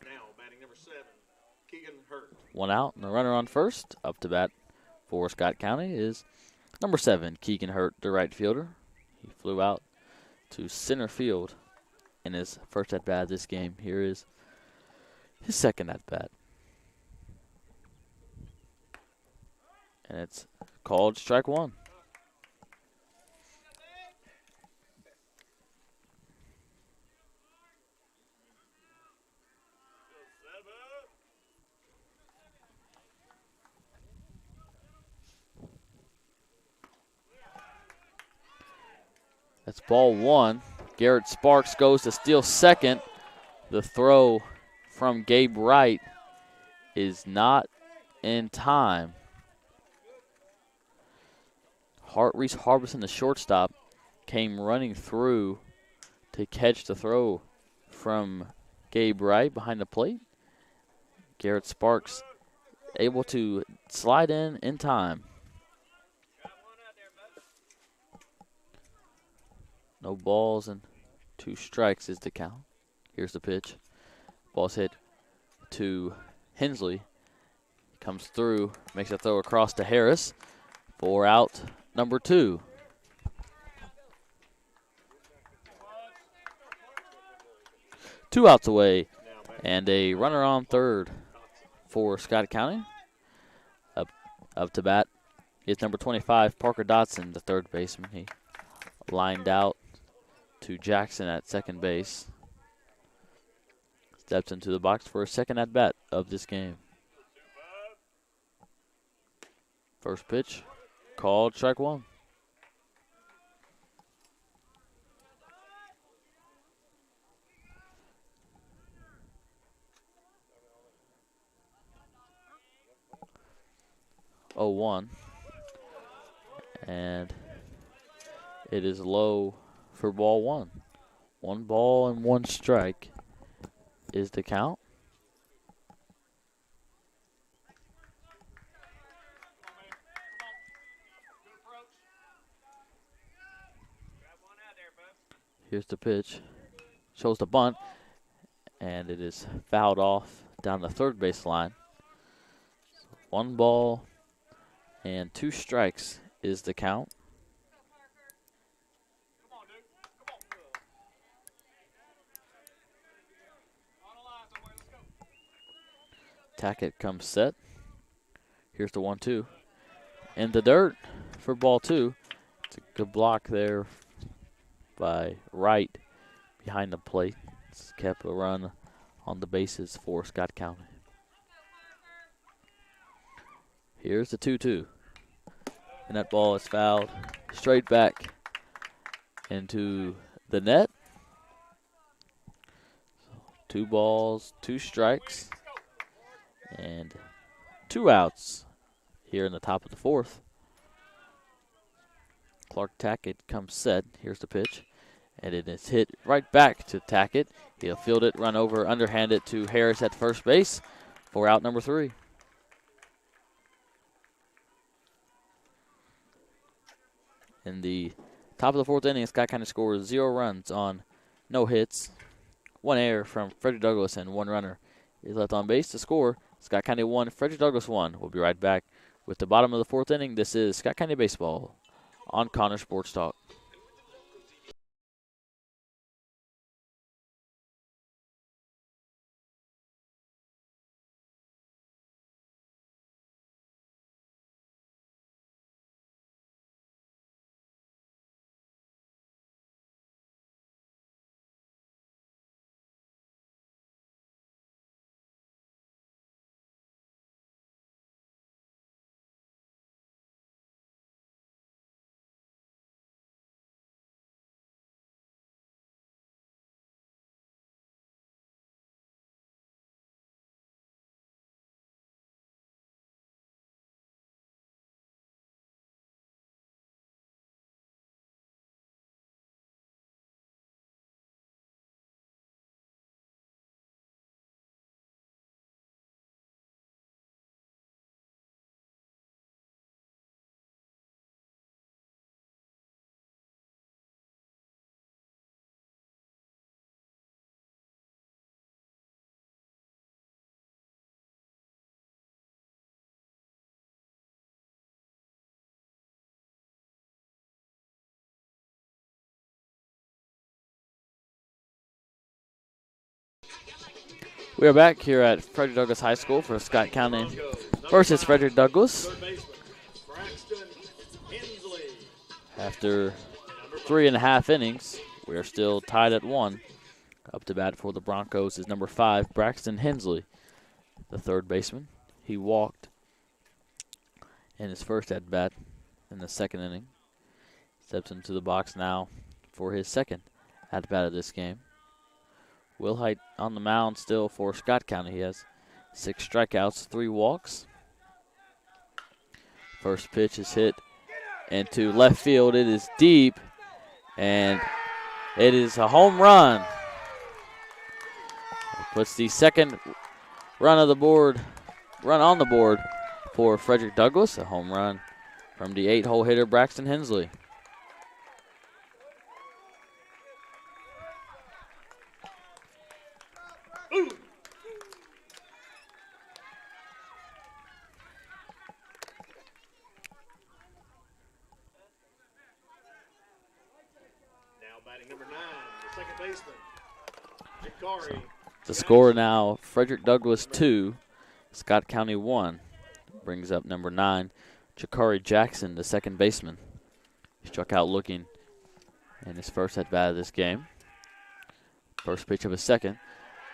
Now batting number 7, Keegan Hurt. 1 out and a runner on first. Up to bat for Scott County is number 7, Keegan Hurt, the right fielder. He flew out to center field in his first at-bat this game. Here is his second at-bat. And it's called strike 1. That's ball 1. Garrett Sparks goes to steal second. The throw from Gabe Wright is not in time. Reese Harbison, the shortstop, came running through to catch the throw from Gabe Wright behind the plate. Garrett Sparks able to slide in time. No balls and 2 strikes is the count. Here's the pitch. Ball's hit to Hensley. Comes through, makes a throw across to Harris for out number 2. Two outs away and a runner on third for Scott County. Up to bat is number 25, Parker Dotson, the third baseman. He lined out to Jackson at second base. Steps into the box for a second at bat of this game. First pitch, called strike 1. Oh, 1. And it is low for ball 1. 1 ball and 1 strike is the count. Here's the pitch. Shows the bunt, and it is fouled off down the third base line. So 1 ball and 2 strikes is the count. Tackett comes set. Here's the 1-2. In the dirt for ball 2. It's a good block there by Wright behind the plate. It's kept a run on the bases for Scott County. Here's the 2-2. And that ball is fouled straight back into the net. So 2 balls, 2 strikes, and 2 outs here in the top of the 4th. Clark Tackett comes set. Here's the pitch. And it is hit right back to Tackett. He'll field it, run over, underhand it to Harris at first base for out number 3. In the top of the 4th inning, Scott County scores 0 runs on no hits, 1 error from Frederick Douglass, and 1 runner is left on base to score. Scott County 1, Frederick Douglass 1. We'll be right back with the bottom of the 4th inning. This is Scott County Baseball on Connor Sports Talk. We are back here at Frederick Douglass High School for Scott County versus Frederick Douglass. After 3.5 innings, we are still tied at 1. Up to bat for the Broncos is number 5, Braxton Hensley, the third baseman. He walked in his first at bat in the 2nd inning. Steps into the box now for his 2nd at bat of this game. Willhite on the mound still for Scott County. He has 6 strikeouts, 3 walks. First pitch is hit into left field. It is deep, and it is a home run. It puts the 2nd run on the board for Frederick Douglass. A home run from the 8-hole hitter Braxton Hensley. The score now, Frederick Douglass 2, Scott County 1. Brings up number 9, Jakari Jackson, the 2nd baseman. He struck out looking in his first at-bat of this game. First pitch of his 2nd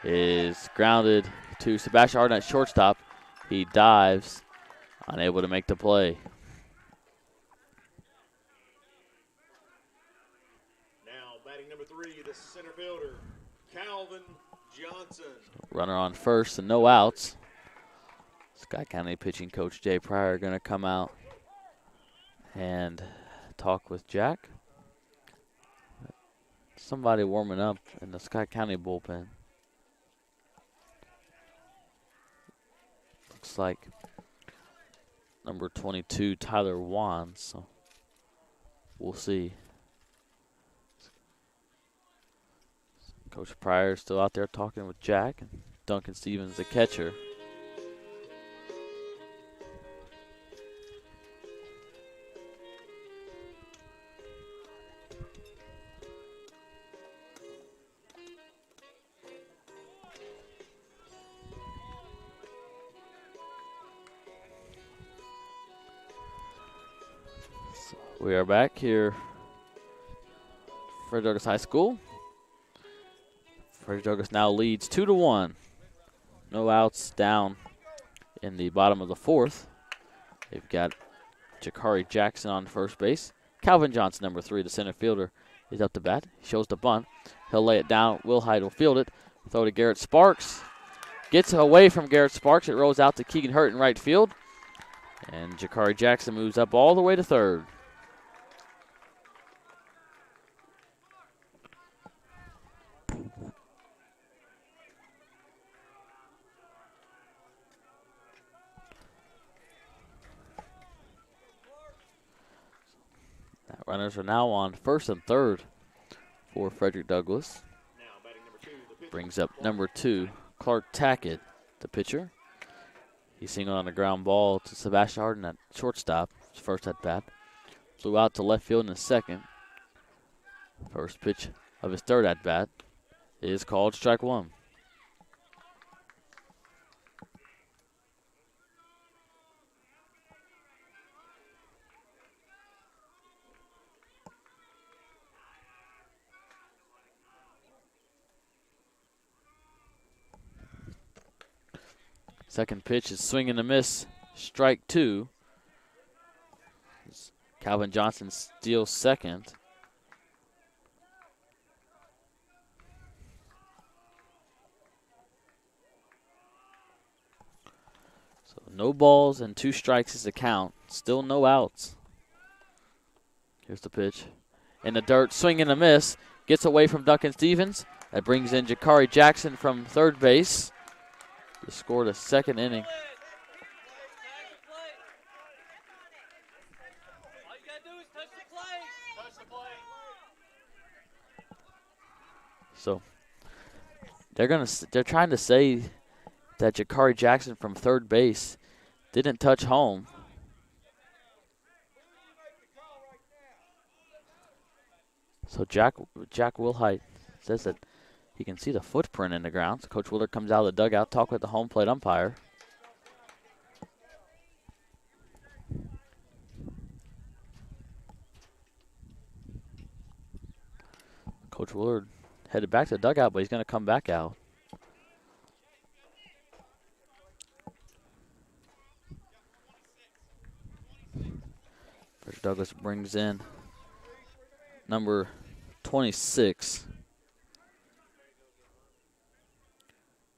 is grounded to Sebastian Arden at shortstop. He dives, unable to make the play. Now batting number 3, the center fielder, Calvin Johnson. Runner on first and no outs. Scott County pitching coach Jay Pryor going to come out and talk with Jack. Somebody warming up in the Scott County bullpen. Looks like number 22, Tyler Wands. So we'll see. Coach Pryor is still out there talking with Jack, and Duncan Stevens, the catcher. We are back here, Frederick Douglass High School. Frederick Douglass now leads 2-1. No outs down in the bottom of the fourth. They've got Jakari Jackson on first base. Calvin Johnson, number 3, the center fielder, is up to bat. He shows the bunt. He'll lay it down. Willhite will field it. Throw to Garrett Sparks. Gets away from Garrett Sparks. It rolls out to Keegan Hurt in right field. And Jakari Jackson moves up all the way to third. Runners are now on first and third for Frederick Douglass. Brings up number 2, Clark Tackett, the pitcher. He singled on a ground ball to Sebastian Harden at shortstop, his first at bat. Flew out to left field in the second. First pitch of his third at bat is called strike 1. Second pitch is swing and a miss, strike 2. Calvin Johnson steals second. So no balls and 2 strikes is the count. Still no outs. Here's the pitch. In the dirt, swing and a miss. Gets away from Duncan Stevens. That brings in Jakari Jackson from third base. He scored a second inning. So they're trying to say that Jakari Jackson from third base didn't touch home. So Jack Willhite says that he can see the footprint in the ground. So Coach Willard comes out of the dugout, talk with the home plate umpire. Coach Willard headed back to the dugout, but he's going to come back out. Frederick Douglass brings in number 26,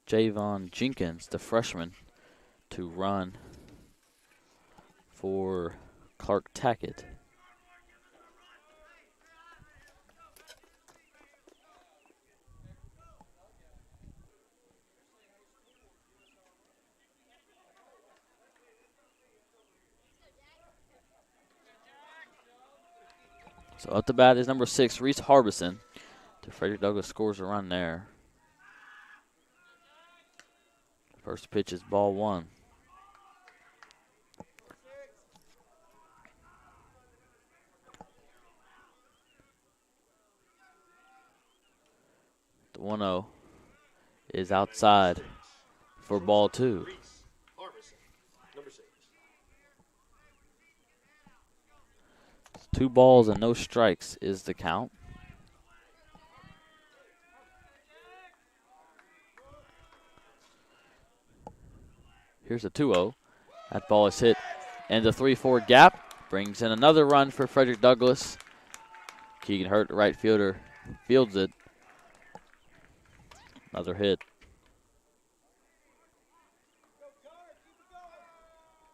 Javon Jenkins, the freshman, to run for Clark Tackett. So up the bat is number 6, Reese Harbison. Frederick Douglass scores a run there. First pitch is ball 1. The 1-0 is outside for ball 2. 2 balls and no strikes is the count. Here's a 2-0. That ball is hit in the 3-4 gap. Brings in another run for Frederick Douglass. Keegan Hurt, the right fielder, fields it. Another hit.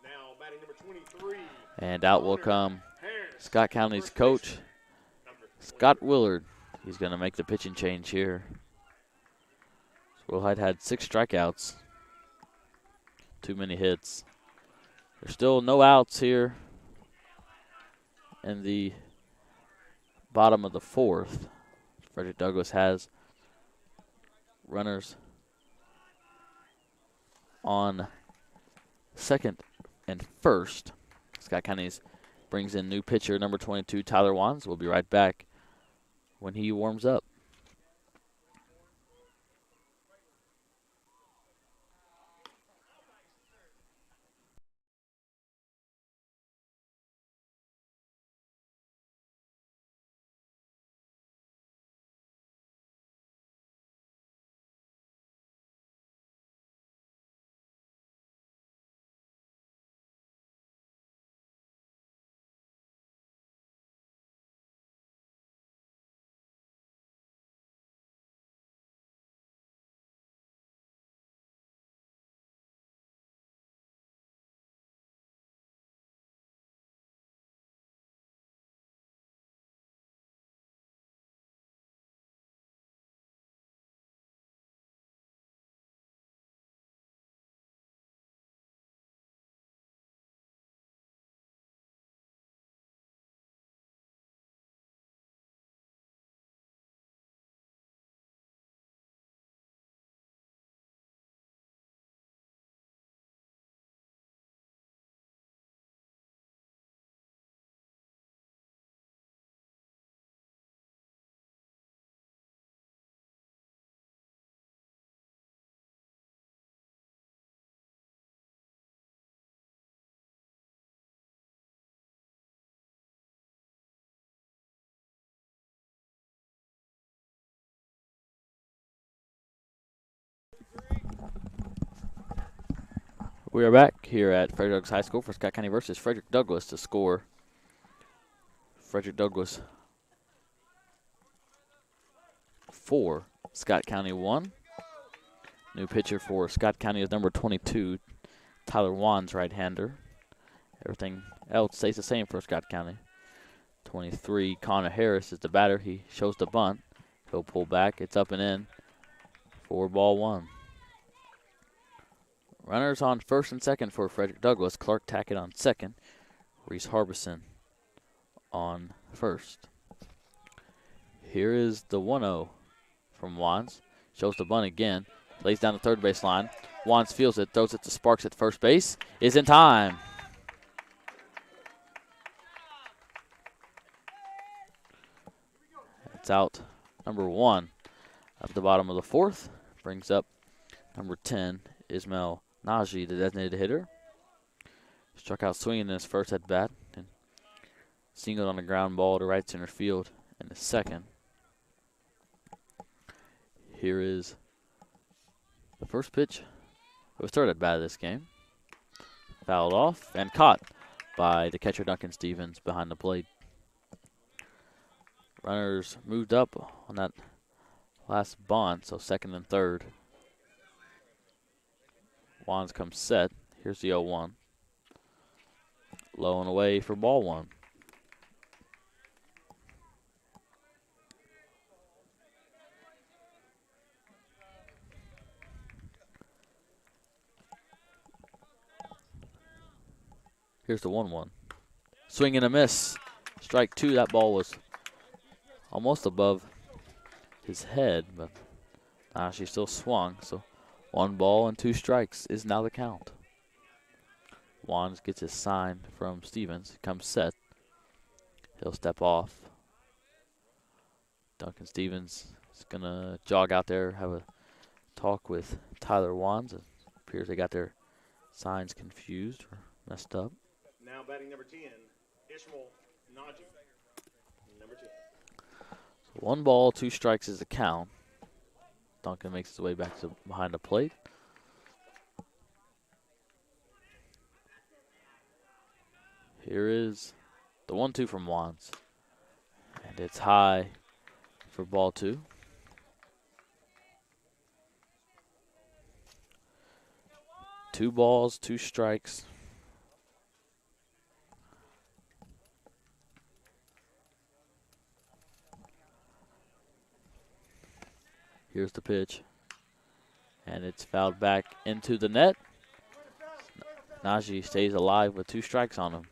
Now batting number 23. And out will come Scott County's coach, Scott Willard. He's going to make the pitching change here. Willhite had 6 strikeouts. Too many hits. There's still no outs here in the bottom of the 4th. Frederick Douglass has runners on second and first. Scott County's brings in new pitcher number 22, Tyler Wands. We'll be right back when he warms up. We are back here at Frederick Douglass High School for Scott County versus Frederick Douglass to score. Frederick Douglass 4, Scott County 1. New pitcher for Scott County is number 22, Tyler Wands, right-hander. Everything else stays the same for Scott County. 23, Connor Harris is the batter. He shows the bunt. He'll pull back. It's up and in for ball 1. Runners on first and second for Frederick Douglass. Clark Tackett on second. Reese Harbison on first. Here is the 1-0 from Wands. Shows the bunt again. Lays down the third base line. Wands fields it. Throws it to Sparks at first base. Is in time. It's out number 1 at the bottom of the 4th. Brings up number 10, Ismail Najee, the designated hitter. Struck out swinging in his first at bat and singled on a ground ball to right center field in the second. Here is the first pitch of his third at bat of this game. Fouled off and caught by the catcher Duncan Stevens behind the plate. Runners moved up on that last bunt, so second and third. Wands comes set. Here's the 0-1. Low and away for ball 1. Here's the 1-1. Swing and a miss. Strike 2. That ball was almost above his head, but she still swung. So 1 ball and 2 strikes is now the count. Wands gets his sign from Stevens. Comes set. He'll step off. Duncan Stevens is going to jog out there, have a talk with Tyler Wands. It appears they got their signs confused or messed up. Now batting number 10, Ishmael Najee. Number 10. So 1 ball, 2 strikes is the count. Duncan makes his way back to behind the plate. Here is the 1-2 from Wands. And it's high for ball 2. Two balls, 2 strikes. Here's the pitch. And it's fouled back into the net. Najee stays alive with 2 strikes on him.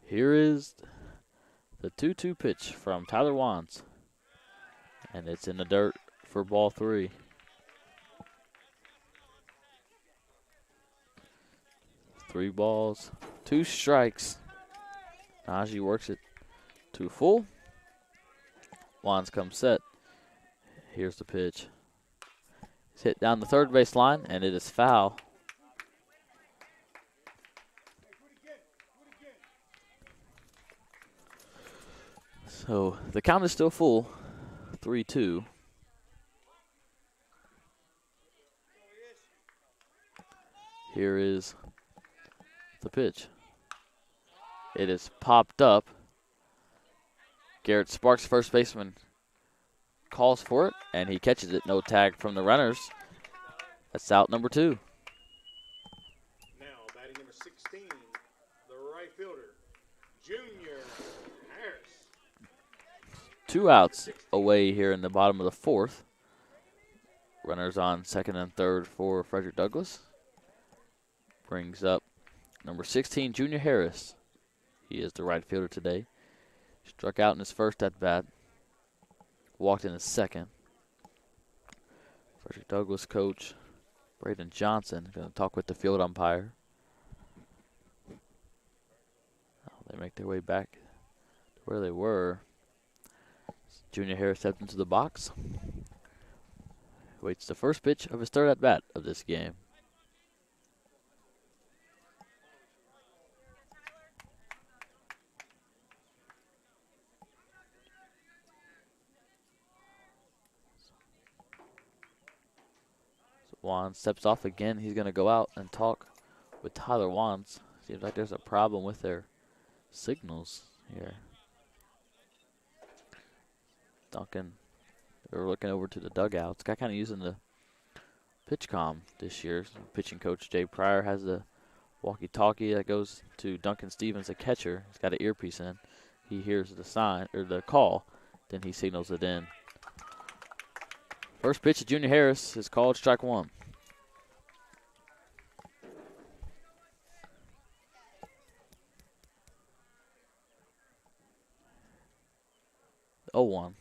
Here is the 2-2 pitch from Tyler Wands. And it's in the dirt for ball 3. Three balls, 2 strikes. Najee works it to full. Wands comes set. Here's the pitch. It's hit down the third base line, and it is foul. So the count is still full, 3-2. Here is the pitch. It is popped up. Garrett Sparks, first baseman, calls for it, and he catches it. No tag from the runners. That's out number 2. Now batting number 16, the right fielder, Junior Harris. 2 outs away here in the bottom of the 4th. Runners on second and third for Frederick Douglass. Brings up number 16, Junior Harris. He is the right fielder today. Struck out in his first at bat. Walked in his second. Frederick Douglass coach Braden Johnson going to talk with the field umpire. They make their way back to where they were. Junior Harris stepped into the box. Waits the first pitch of his third at bat of this game. Wands steps off again. He's going to go out and talk with Tyler Wands. Seems like there's a problem with their signals here. Duncan, they're looking over to the dugouts. Got kind of using the pitch comm this year. Pitching coach Jay Pryor has the walkie-talkie that goes to Duncan Stevens, the catcher. He's got an earpiece in. He hears the sign or the call, then he signals it in. First pitch to Junior Harris is called strike one. Oh, 1.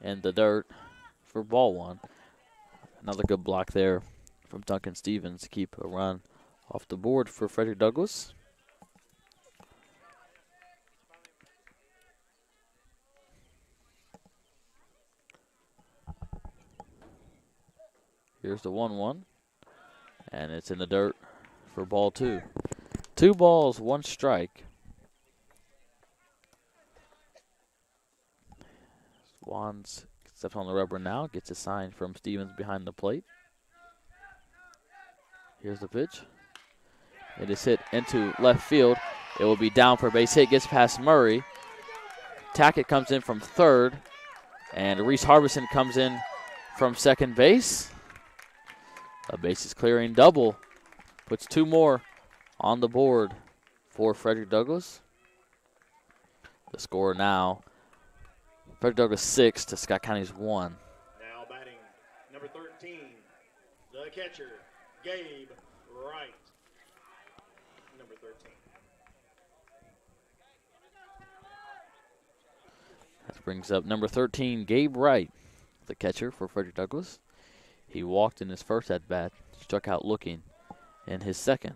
And the dirt for ball one. Another good block there from Duncan Stevens to keep a run off the board for Frederick Douglass. Here's the 1-1. And it's in the dirt for ball 2. 2 balls, 1 strike. Wands steps on the rubber now, gets a sign from Stevens behind the plate. Here's the pitch. It is hit into left field. It will be down for a base hit, gets past Murray. Tackett comes in from third, and Reese Harbison comes in from second base. A bases clearing double puts 2 more on the board for Frederick Douglass. The score now, Frederick Douglass 6 to Scott County's 1. Now batting number 13, the catcher, Gabe Wright. Number 13. That brings up number 13, Gabe Wright, the catcher for Frederick Douglass. He walked in his first at-bat, struck out looking in his second.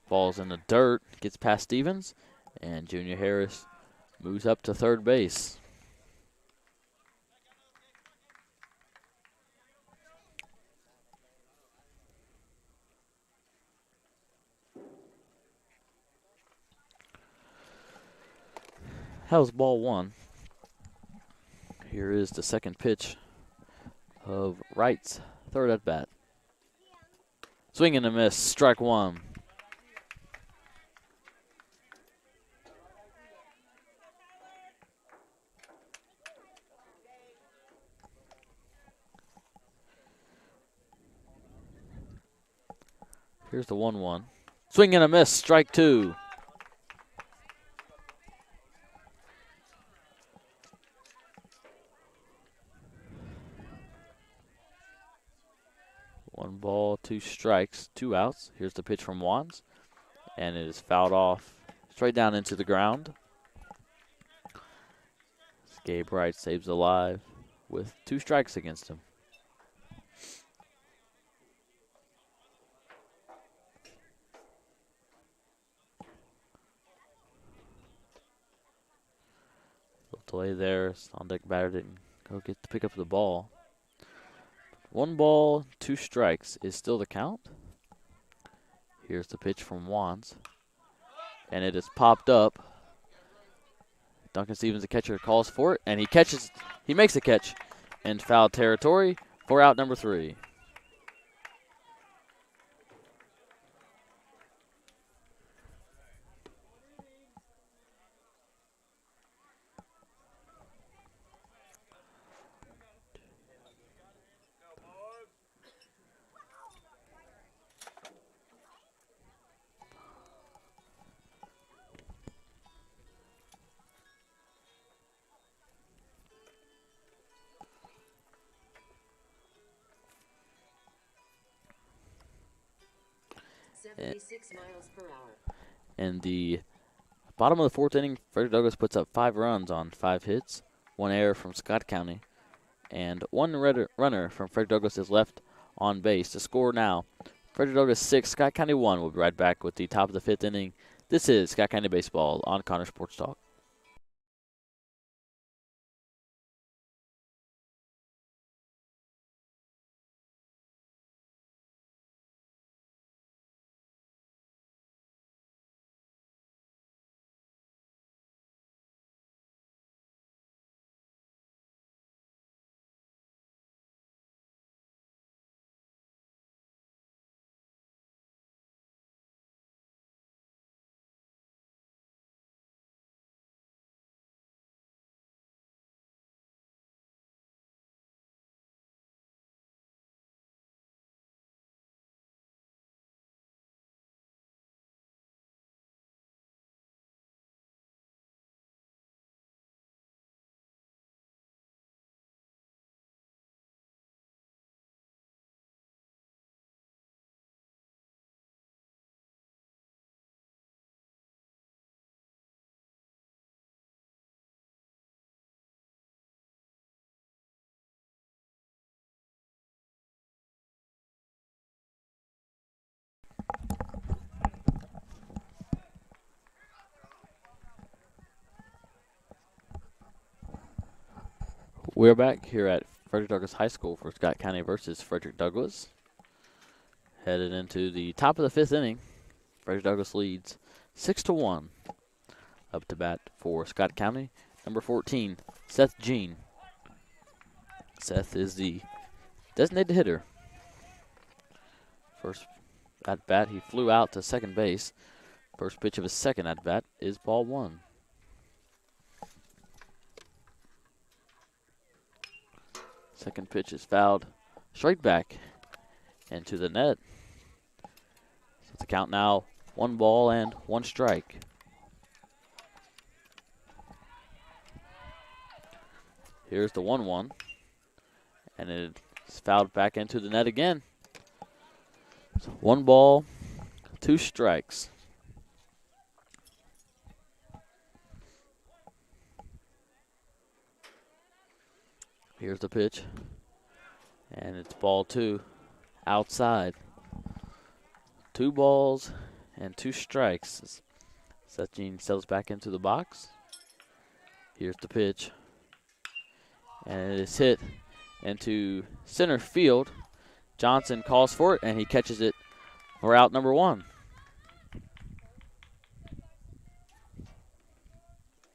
Falls in the dirt, gets past Stevens, and Junior Harris moves up to third base. How's ball 1? Here is the second pitch of Wright's third at bat. Swing and a miss, strike 1. Here's the 1-1. Swing and a miss, strike 2. One ball, 2 strikes, 2 outs. Here's the pitch from Wands, and it is fouled off straight down into the ground. Gabe Wright saves alive with 2 strikes against him. Delay there. On deck batter didn't go get to pick up the ball. 1 ball, 2 strikes is still the count. Here's the pitch from Wands, and it is popped up. Duncan Stevens, the catcher, calls for it, and he catches. He makes the catch in foul territory for out number 3. Miles per hour. In the bottom of the 4th inning, Frederick Douglass puts up 5 runs on 5 hits, 1 error from Scott County, and 1 runner from Frederick Douglass is left on base. The score now, Frederick Douglass 6, Scott County 1. We'll be right back with the top of the 5th inning. This is Scott County Baseball on Connor Sports Talk. We're back here at Frederick Douglass High School for Scott County versus Frederick Douglass. Headed into the top of the 5th inning. Frederick Douglass leads 6-1. Up to bat for Scott County, number 14, Seth Jean. Seth is the designated hitter. First at bat, he flew out to second base. First pitch of his second at bat is ball 1. Second pitch is fouled straight back into the net. So the count now 1 ball and 1 strike. Here's the 1-1. And it's fouled back into the net again. So 1 ball, 2 strikes. Here's the pitch. And it's ball 2 outside. 2 balls and 2 strikes. Seth Jean settles back into the box. Here's the pitch. And it is hit into center field. Johnson calls for it, and he catches it for out number 1.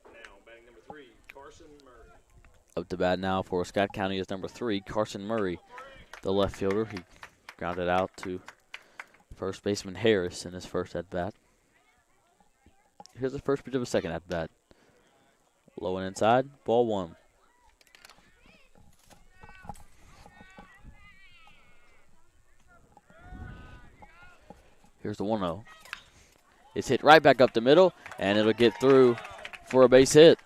Now batting number 3, Carson Murray. Up to bat now for Scott County is number 3, Carson Murray, the left fielder. He grounded out to first baseman Harris in his first at bat. Here's the first pitch of a second at bat. Low and inside, ball 1. Here's the 1-0. It's hit right back up the middle, and it'll get through for a base hit.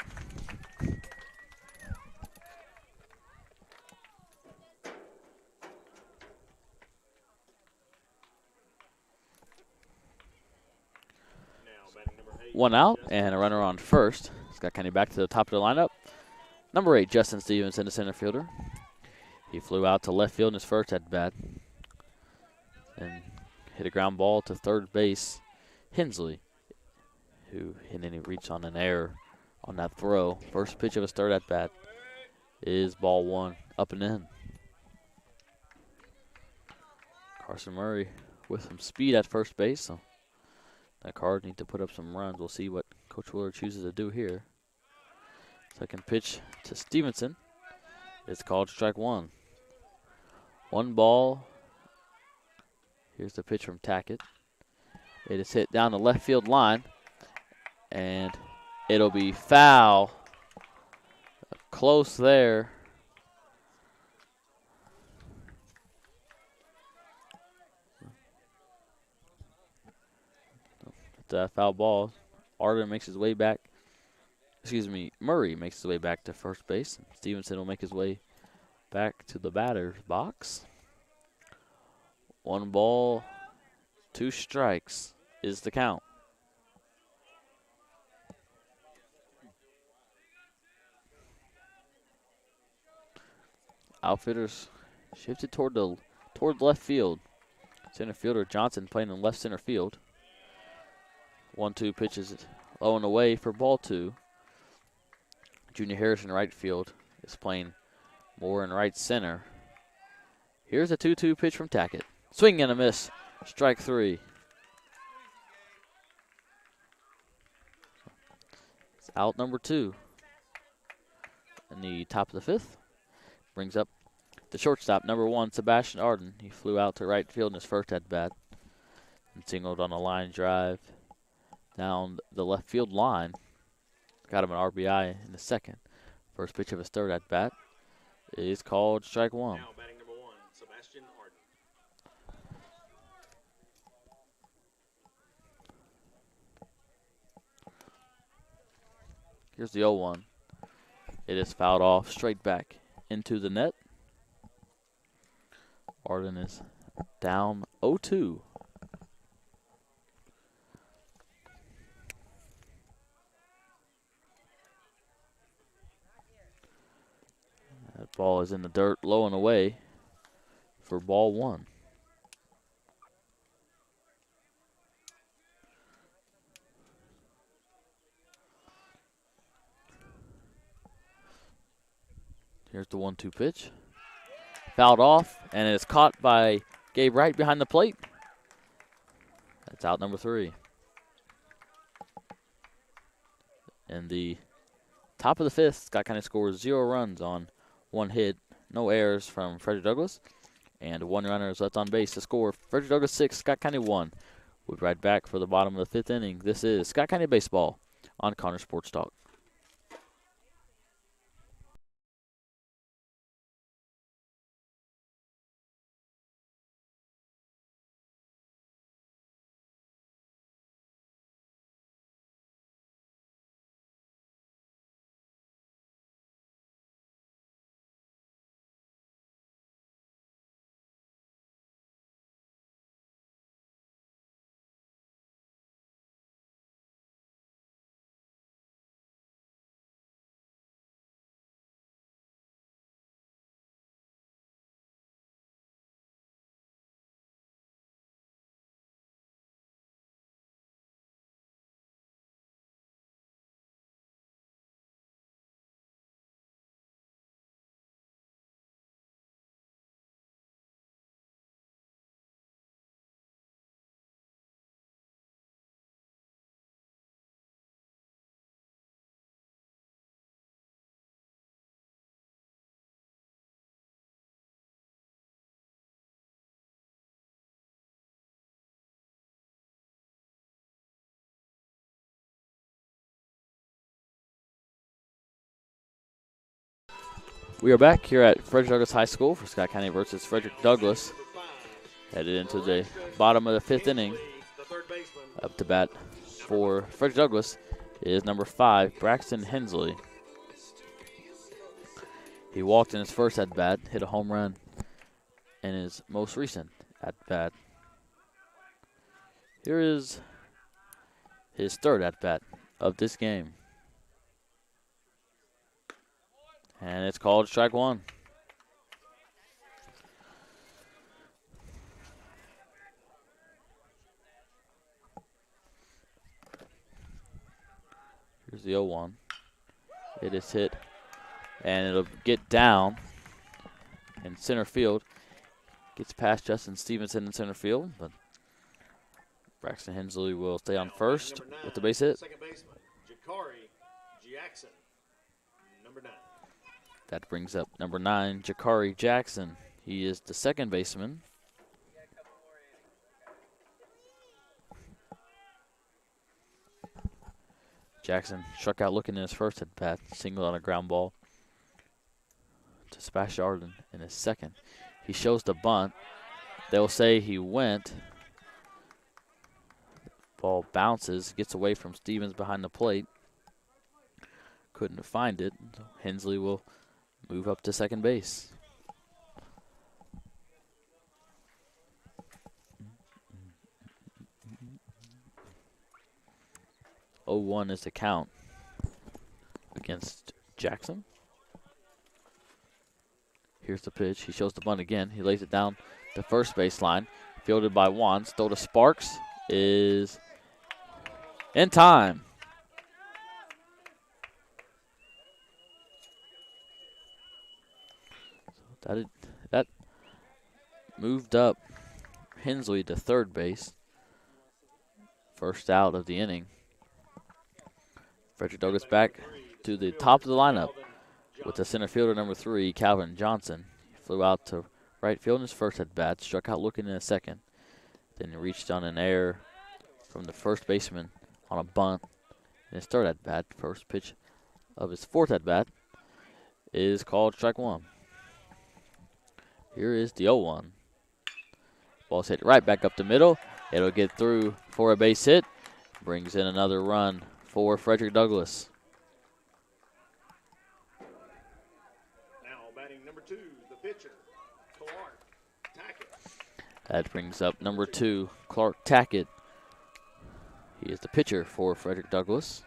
Now batting number 8. 1 out and a runner on first. Scott County back to the top of the lineup. Number 8, Justin Stevenson, the center fielder. He flew out to left field in his first at bat and hit a ground ball to third base. Hensley, who hit any reach on an error on that throw. First pitch of his third at bat is ball 1, up and in. Carson Murray with some speed at first base, so that Cards need to put up some runs. We'll see what Coach Willard chooses to do here. Second pitch to Stevenson. It's called strike 1. 1 ball. Here's the pitch from Tackett. It is hit down the left field line, and it'll be foul. Close there. That foul ball. Arden makes his way back. Murray makes his way back to first base. Stevenson will make his way back to the batter's box. 1 ball, 2 strikes is the count. Outfielders shifted toward left field. Center fielder Johnson playing in left center field. 1-2 pitches low and away for ball 2. Junior Harris in right field is playing more in right center. Here's a 2-2 pitch from Tackett. Swing and a miss. Strike 3. It's out number 2. In the top of the 5th. Brings up the shortstop, number 1, Sebastian Arden. He flew out to right field in his first at bat and singled on a line drive down the left field line. Got him an RBI in the second. First pitch of his third at bat is called strike 1. Now batting number 1, Sebastian Arden. Here's the 0-1. It is fouled off straight back into the net. Arden is down 0-2. That ball is in the dirt, low and away for ball 1. Here's the 1-2 pitch. Fouled off, and it's caught by Gabe Wright behind the plate. That's out number 3. In the top of the 5th, Scott County scores 0 runs on 1 hit, no errors from Frederick Douglass, and 1 runner is left on base to score. Frederick Douglass 6, Scott County 1. We'll be right back for the bottom of the 5th inning. This is Scott County Baseball on Connor Sports Talk. We are back here at Frederick Douglass High School for Scott County versus Frederick Douglass. Headed into the bottom of the 5th inning. Up to bat for Frederick Douglass is number 5, Braxton Hensley. He walked in his first at-bat, hit a home run in his most recent at-bat. Here is his 3rd at-bat of this game. And it's called strike 1. Here's the 0-1. It is hit, and it'll get down in center field. Gets past Justin Stevenson in center field, but Braxton Hensley will stay on first with the base hit. Second baseman, Jakari Jackson, number 9. That brings up number 9, Jakari Jackson. He is the second baseman. Jackson struck out looking in his first at bat, singled on a ground ball to Splash Arden in his second. He shows the bunt. They'll say he went. Ball bounces, gets away from Stevens behind the plate. Couldn't find it. Hensley will move up to second base. 0-1 is the count against Jackson. Here's the pitch. He shows the bunt again. He lays it down the first baseline. Fielded by Wands. Throw to Sparks is in time. That moved up Hensley to third base. First out of the inning. Frederick Douglass back to the top of the lineup with the center fielder number 3, Calvin Johnson. He flew out to right field in his first at bat, struck out looking in his second. Then he reached on an error from the first baseman on a bunt in his third at bat. First pitch of his fourth at bat is called strike 1. Here is the 0-1. Ball's hit right back up the middle. It'll get through for a base hit. Brings in another run for Frederick Douglass. Now batting number 2, the pitcher, Clark Tackett. That brings up number 2, Clark Tackett. He is the pitcher for Frederick Douglass.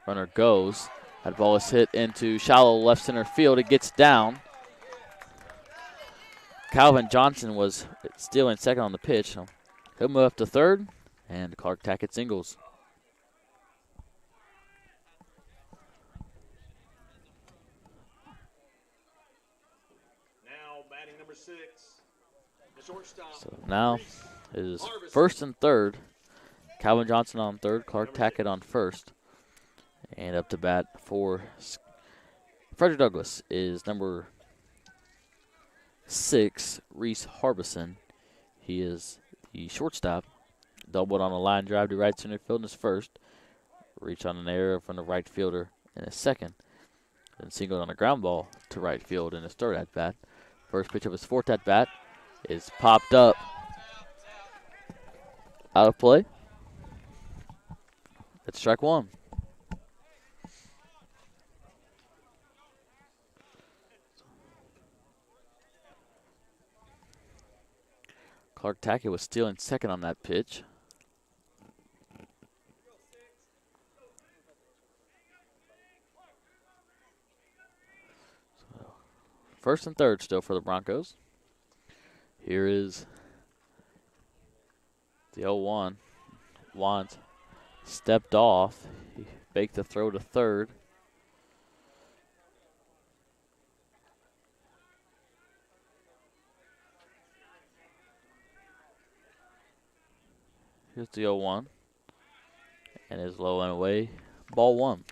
Runner goes. That ball is hit into shallow left center field. It gets down. Calvin Johnson was still in second on the pitch. So he'll move up to third, and Clark Tackett singles. Now batting number 6, the shortstop. So now it is first and third. Calvin Johnson on third, Clark Tackett on first. And up to bat for Frederick Douglass is number 6, Reese Harbison. He is the shortstop. Doubled on a line drive to right center field in his first. Reach on an error from the right fielder in his second. Then singled on a ground ball to right field in his third at bat. First pitch of his fourth at bat is popped up. Out of play. That's strike one. Clark Tackett was still in second on that pitch. So, first and third still for the Broncos. Here is the 0-1. Wands stepped off. He faked the throw to third. Here's the 0-1. And is low and away. Ball one.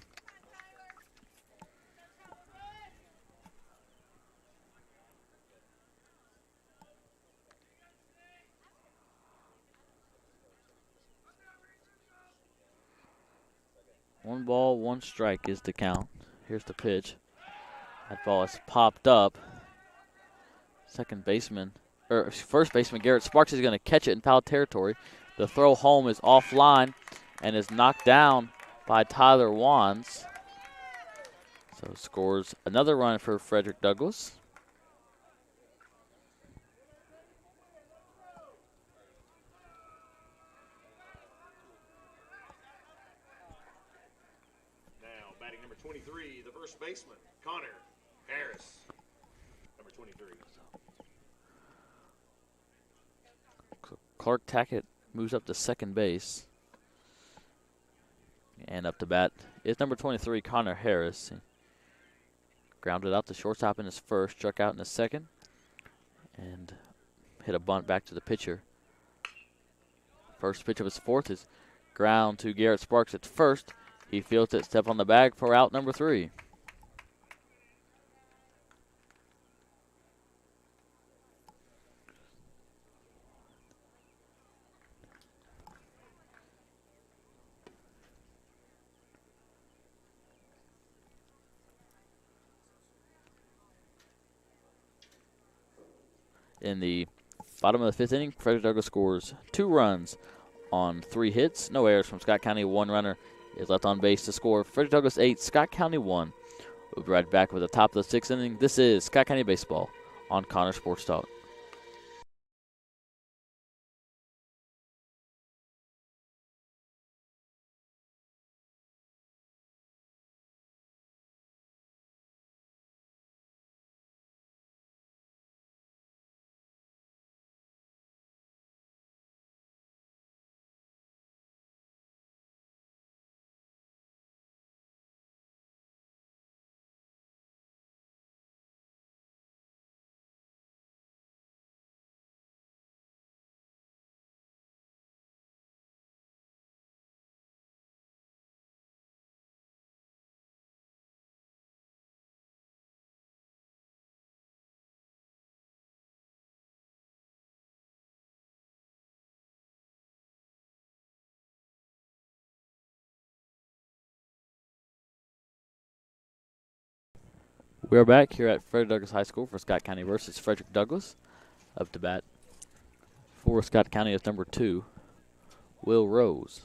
One ball, one strike is the count. Here's the pitch. That ball is popped up. First baseman Garrett Sparks is going to catch it in foul territory. The throw home is offline and is knocked down by Tyler Wands. So scores another run for Frederick Douglass. Now batting number 23, the first baseman, Connor Harris. Number 23. Clark Tackett moves up to second base. And up to bat is number 23, Connor Harris. He grounded out the shortstop in his first, struck out in his second, and hit a bunt back to the pitcher. First pitch of his fourth is ground to Garrett Sparks at first. He fields it, step on the bag for out number 3. In the bottom of the 5th inning, Frederick Douglass scores 2 runs on 3 hits. No errors from Scott County. 1 runner is left on base to score. Frederick Douglass 8, Scott County 1. We'll be right back with the top of the 6th inning. This is Scott County Baseball on Connor Sports Talk. We are back here at Frederick Douglass High School for Scott County versus Frederick Douglass. Up to bat for Scott County is number 2, Will Rose.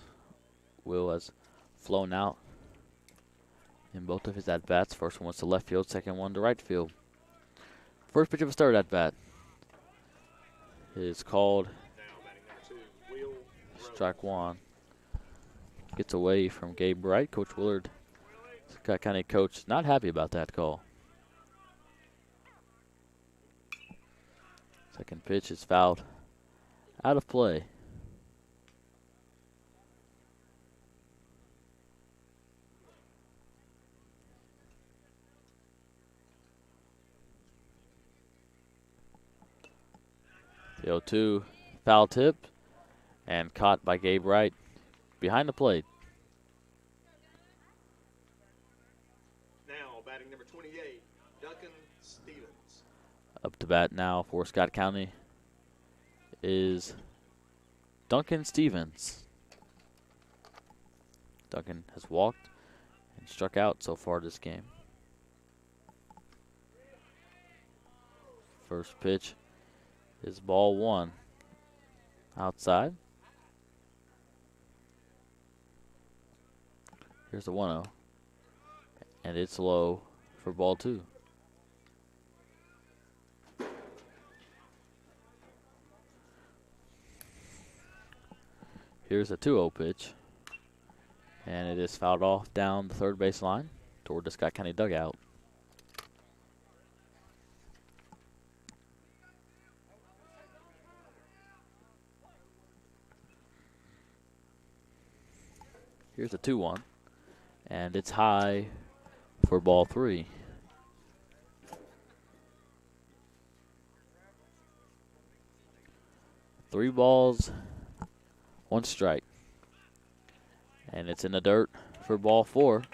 Will has flown out in both of his at-bats. First one was to left field, second one to right field. First pitch of his third at-bat is called strike one. Gets away from Gabe Bright. Coach Willard, Scott County coach, not happy about that call. Second pitch is fouled out of play. The 0-2 foul tip and caught by Gabe Wright behind the plate. Now batting number 28, Duncan Stevens. Up to bat now for Scott County is Duncan Stevens. Duncan has walked and struck out so far this game. First pitch is ball one. Outside. Here's the 1-0. And it's low for ball two. Here's a 2-0 pitch. And it is fouled off down the third base line toward the Scott County dugout. Here's a 2-1. And it's high for ball three. Three balls, one strike. And it's in the dirt for ball four.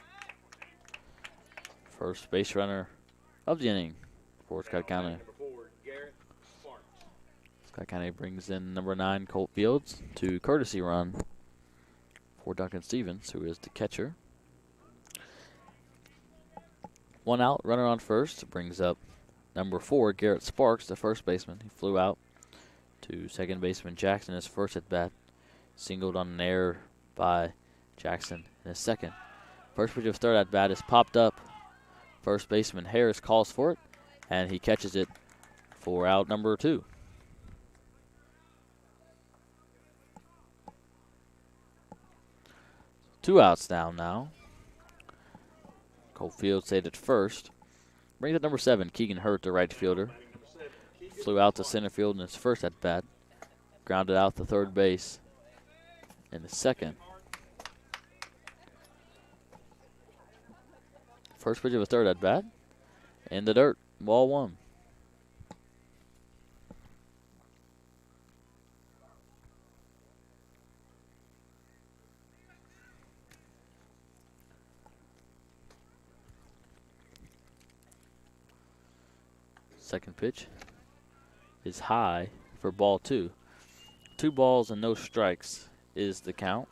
First base runner of the inning for Scott County. Number 4, Garrett Sparks. Scott County brings in number 9, Colt Fields, to courtesy run for Duncan Stevens, who is the catcher. One out, runner on first, brings up number 4, Garrett Sparks, the first baseman. He flew out to second baseman Jackson, his first at bat. Singled on an error by Jackson in his second. First pitch of third at bat is popped up. First baseman Harris calls for it, and he catches it for out number 2. Two outs down now. Colt Fields stayed at first. Brings up number 7, Keegan Hurt, the right fielder. Flew out to center field in his first at bat. Grounded out to third base in the second. First pitch of a third at bat. In the dirt, ball 1. Second pitch is high for ball 2. 2 balls and no strikes is the count.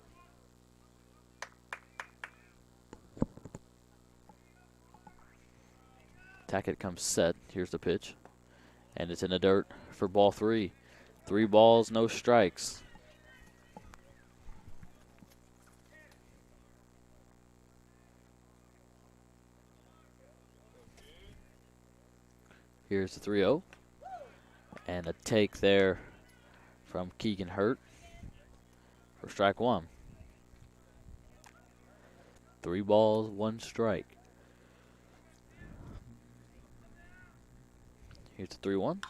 Tackett comes set. Here's the pitch. And it's in the dirt for ball 3. 3 balls, no strikes. Here's the 3-0. And a take there from Keegan Hurt for strike 1. 3 balls, 1 strike. Here's the 3-1.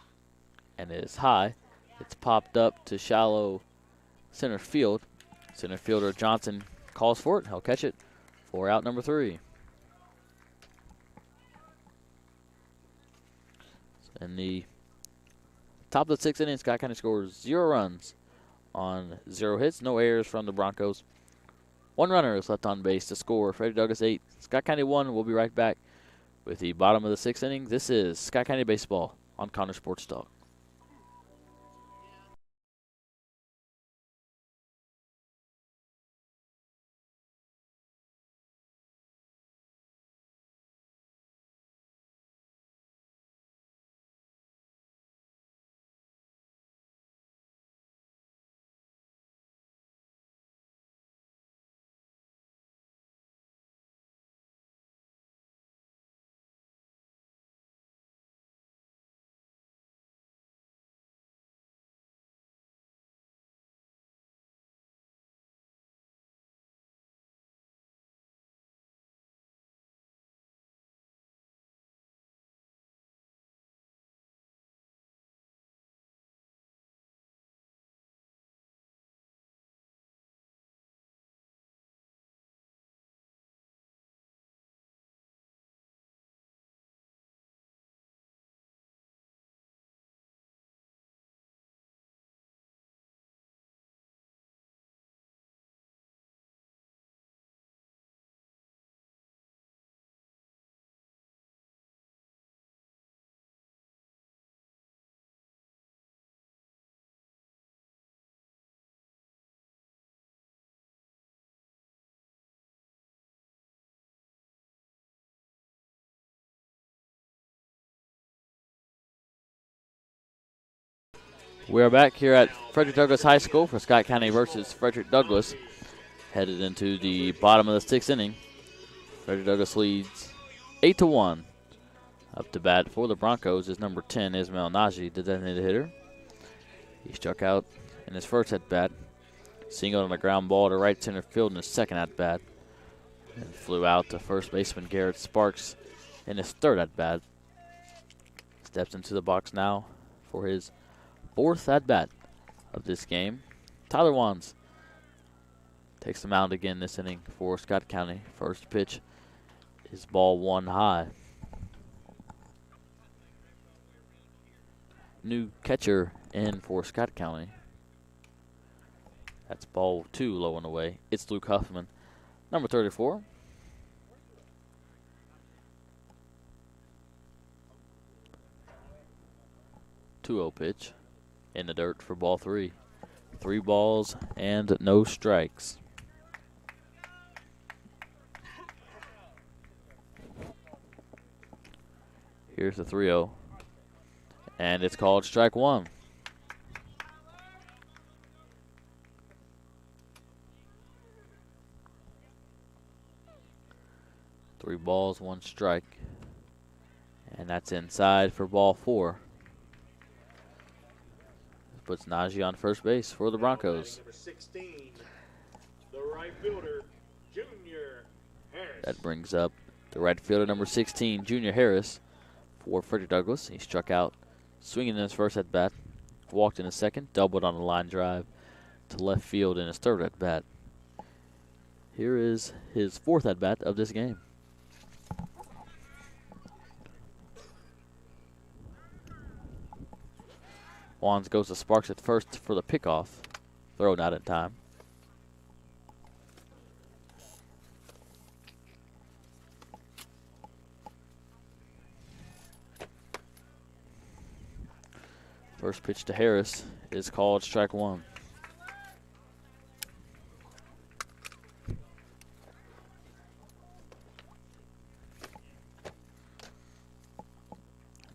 And it is high. It's popped up to shallow center field. Center fielder Johnson calls for it. He'll catch it for out number 3. In the top of the 6th inning, Scott County scores 0 runs on 0 hits, no errors from the Broncos. 1 runner is left on base to score. Frederick Douglass 8, Scott County 1. We'll be right back with the bottom of the 6th inning. This is Scott County Baseball on Connor Sports Talk. We are back here at Frederick Douglass High School for Scott County versus Frederick Douglass. Headed into the bottom of the 6th inning. Frederick Douglass leads 8-1. Up to bat for the Broncos is number 10, Ismail Najee, the designated hitter. He struck out in his first at-bat, singled on a ground ball to right center field in his second at-bat, and flew out to first baseman Garrett Sparks in his third at-bat. Steps into the box now for his fourth at-bat of this game. Tyler Wands takes the mound again this inning for Scott County. First pitch is ball 1 high. New catcher in for Scott County. That's ball 2 low and away. It's Luke Huffman, number 34. Two-0 pitch in the dirt for ball 3. 3 balls and no strikes. Here's the 3-0. And it's called strike 1. Three balls, 1 strike. And that's inside for ball 4. Puts Najee on first base for the Broncos. Number 16, the right fielder, Junior Harris. That brings up the right fielder, number 16, Junior Harris, for Frederick Douglass. He struck out swinging in his first at-bat, walked in his second, doubled on a line drive to left field in his third at-bat. Here is his fourth at-bat of this game. Wands goes to Sparks at first for the pickoff. Throw not in time. First pitch to Harris is called strike 1.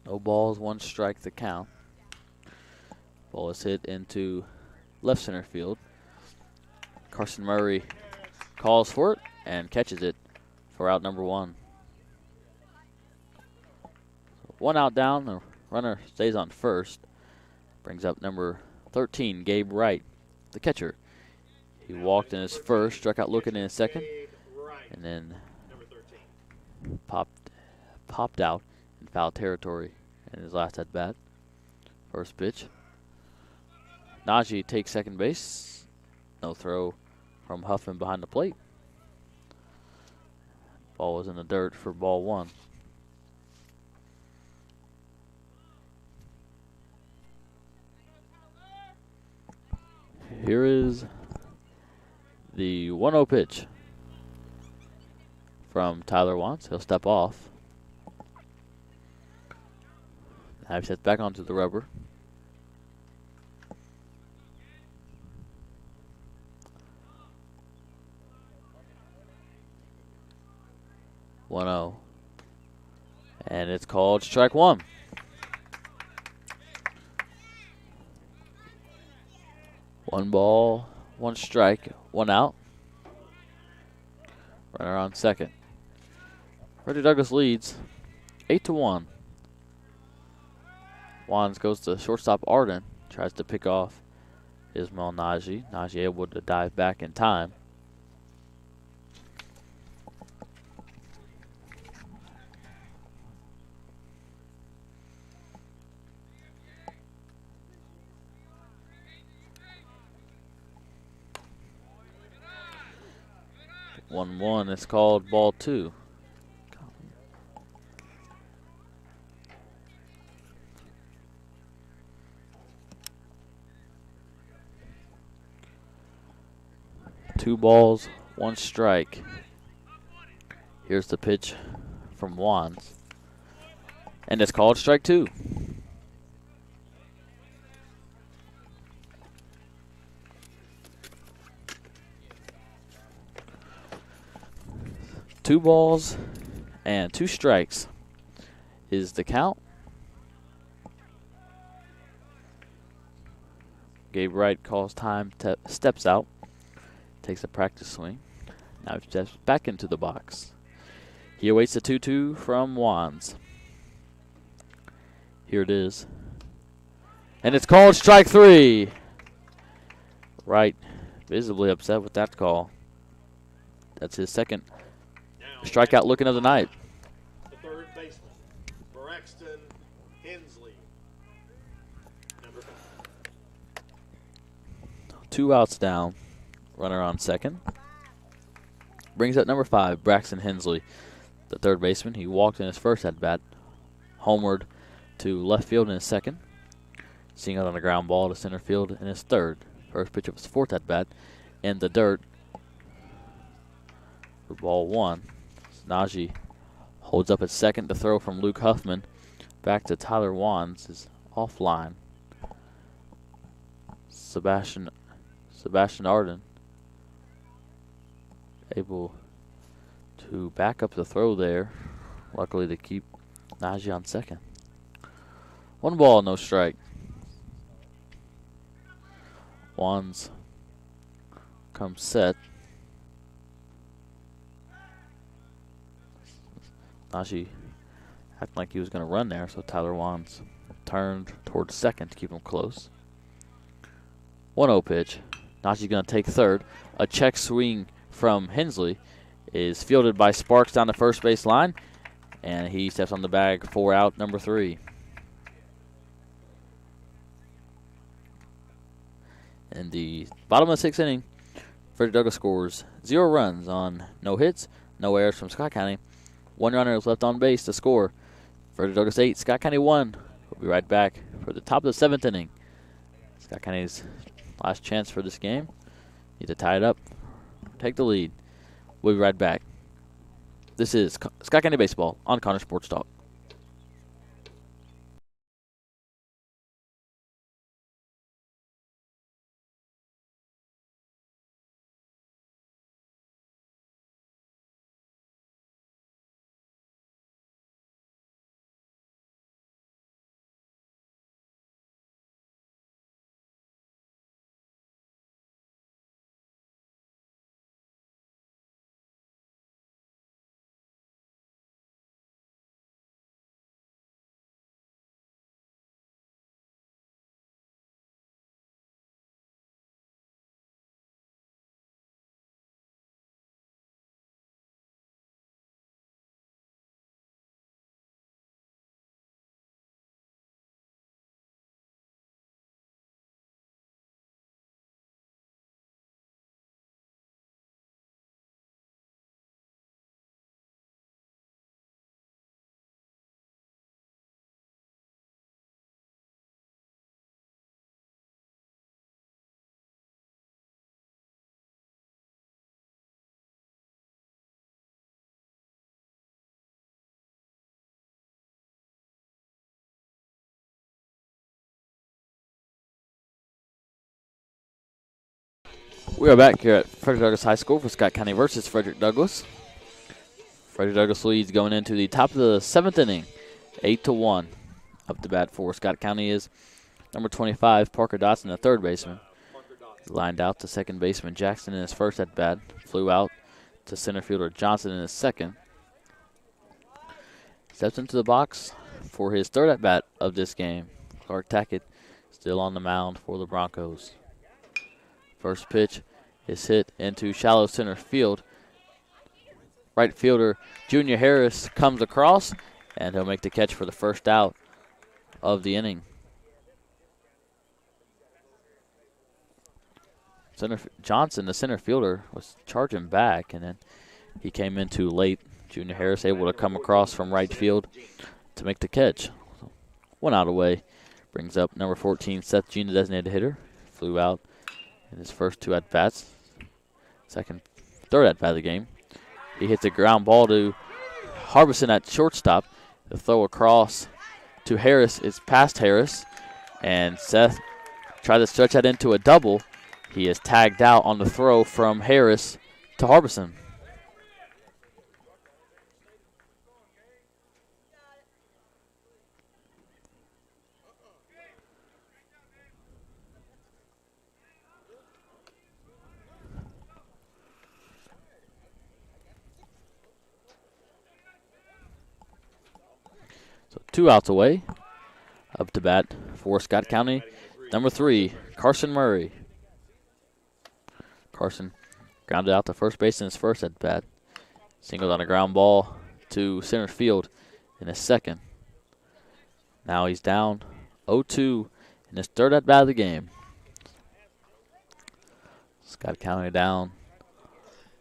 No balls, 1 strike the count. Ball is hit into left center field. Carson Murray calls for it and catches it for out number 1. 1 out down, the runner stays on first. Brings up number 13, Gabe Wright, the catcher. He walked in his first, struck out looking in his second, and then popped out in foul territory in his last at bat. First pitch. Najee takes second base. No throw from Huffman behind the plate. Ball was in the dirt for ball 1. Here is the 1-0 pitch from Tyler Wants. He'll step off. Now he sets back onto the rubber. And it's called strike 1. One ball, 1 strike, 1 out. Runner on second. Frederick Douglass leads 8-1. Wands goes to shortstop Arden. Tries to pick off Ismail Najee. Najee able to dive back in time. One. It's called ball 2. Two balls, 1 strike. Here's the pitch from Wands. And it's called strike 2. Two balls and 2 strikes is the count. Gabe Wright calls time, steps out, takes a practice swing. Now he steps back into the box. He awaits the 2-2 from Wands. Here it is. And it's called strike 3. Wright visibly upset with that call. That's his second strikeout looking of the night. The third baseman, Braxton Hensley. Number 5. 2 outs down. Runner on second. Brings up number 5, Braxton Hensley, the third baseman. He walked in his first at-bat, homered to left field in his second, seeing out on a ground ball to center field in his third. First pitch of his fourth at-bat in the dirt for ball 1. Najee holds up at second. The throw from Luke Huffman back to Tyler Wands is offline. Sebastian Arden able to back up the throw there. Luckily to keep Najee on second. 1 ball, no strike. Wands comes set. Najee acting like he was going to run there, so Tyler Wands turned towards second to keep him close. 1-0 pitch. Najee's going to take third. A check swing from Hensley is fielded by Sparks down the first base line, and he steps on the bag for out number 3. In the bottom of the 6th inning, Frederick Douglass scores 0 runs on no hits, no errors from Scott County. 1 runner is left on base to score. Frederick Douglass 8, Scott County 1. We'll be right back for the top of the 7th inning. Scott County's last chance for this game. Need to tie it up, take the lead. We'll be right back. This is Scott County Baseball on Connor Sports Talk. We are back here at Frederick Douglass High School for Scott County versus Frederick Douglass. Frederick Douglass leads going into the top of the 7th inning, 8-1. Up to bat for Scott County is number 25, Parker Dotson, the third baseman. Lined out to second baseman Jackson in his first at bat. Flew out to center fielder Johnson in his second. Steps into the box for his third at bat of this game. Clark Tackett still on the mound for the Broncos. First pitch is hit into shallow center field. Right fielder Junior Harris comes across, and he'll make the catch for the first out of the inning. Johnson, the center fielder, was charging back, and then he came in too late. Junior Harris able to come across from right field to make the catch. 1 out away. Brings up number 14, Seth Jean, the designated hitter. Flew out in his first 2 at-bats. Third at-bat of the game. He hits a ground ball to Harbison at shortstop. The throw across to Harris is past Harris, and Seth tried to stretch that into a double. He is tagged out on the throw from Harris to Harbison. 2 outs away. Up to bat for Scott County, number 3, Carson Murray. Carson grounded out to first base in his first at bat. Singled on a ground ball to center field in his second. Now he's down 0-2 in his third at bat of the game. Scott County down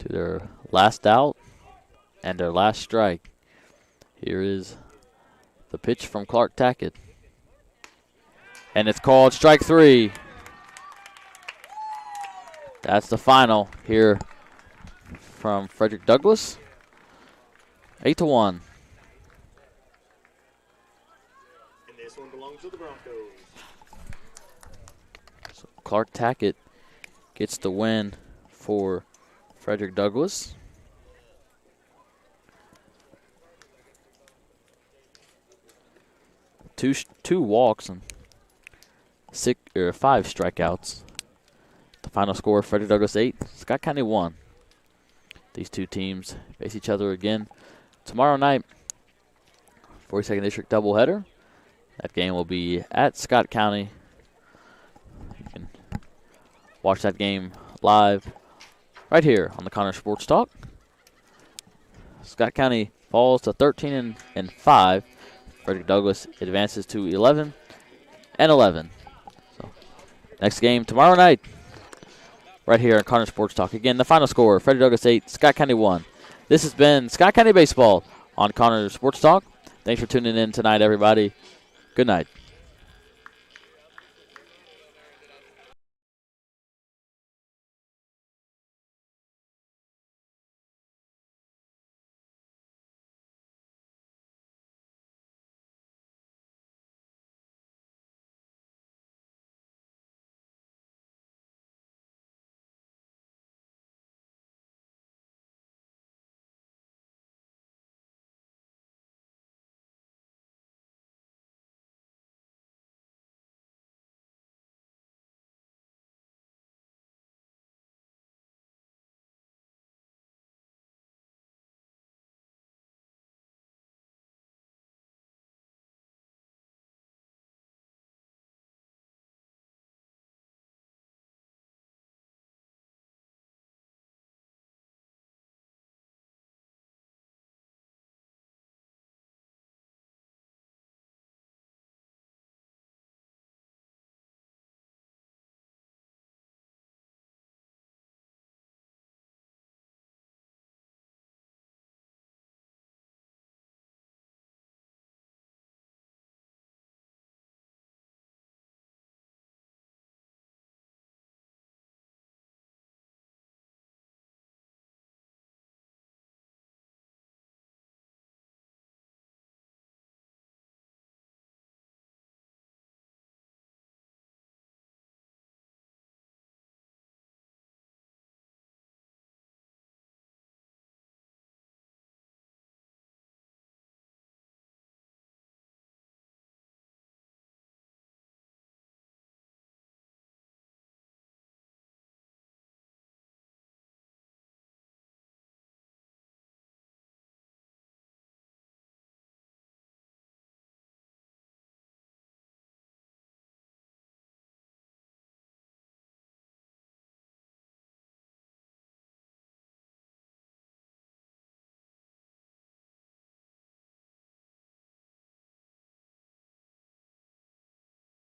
to their last out and their last strike. Here is the pitch from Clark Tackett. And it's called strike 3. That's the final here from Frederick Douglass. 8-1. And this one belongs to the Broncos. So Clark Tackett gets the win for Frederick Douglass. Two walks and 5 strikeouts. The final score: Frederick Douglass 8, Scott County 1. These two teams face each other again tomorrow night. 42nd District doubleheader. That game will be at Scott County. You can watch that game live right here on the Connor Sports Talk. Scott County falls to 13-5. Frederick Douglass advances to 11-11. So, next game tomorrow night, right here on Connor Sports Talk. Again, the final score: Frederick Douglass 8, Scott County 1. This has been Scott County Baseball on Connor Sports Talk. Thanks for tuning in tonight, everybody. Good night.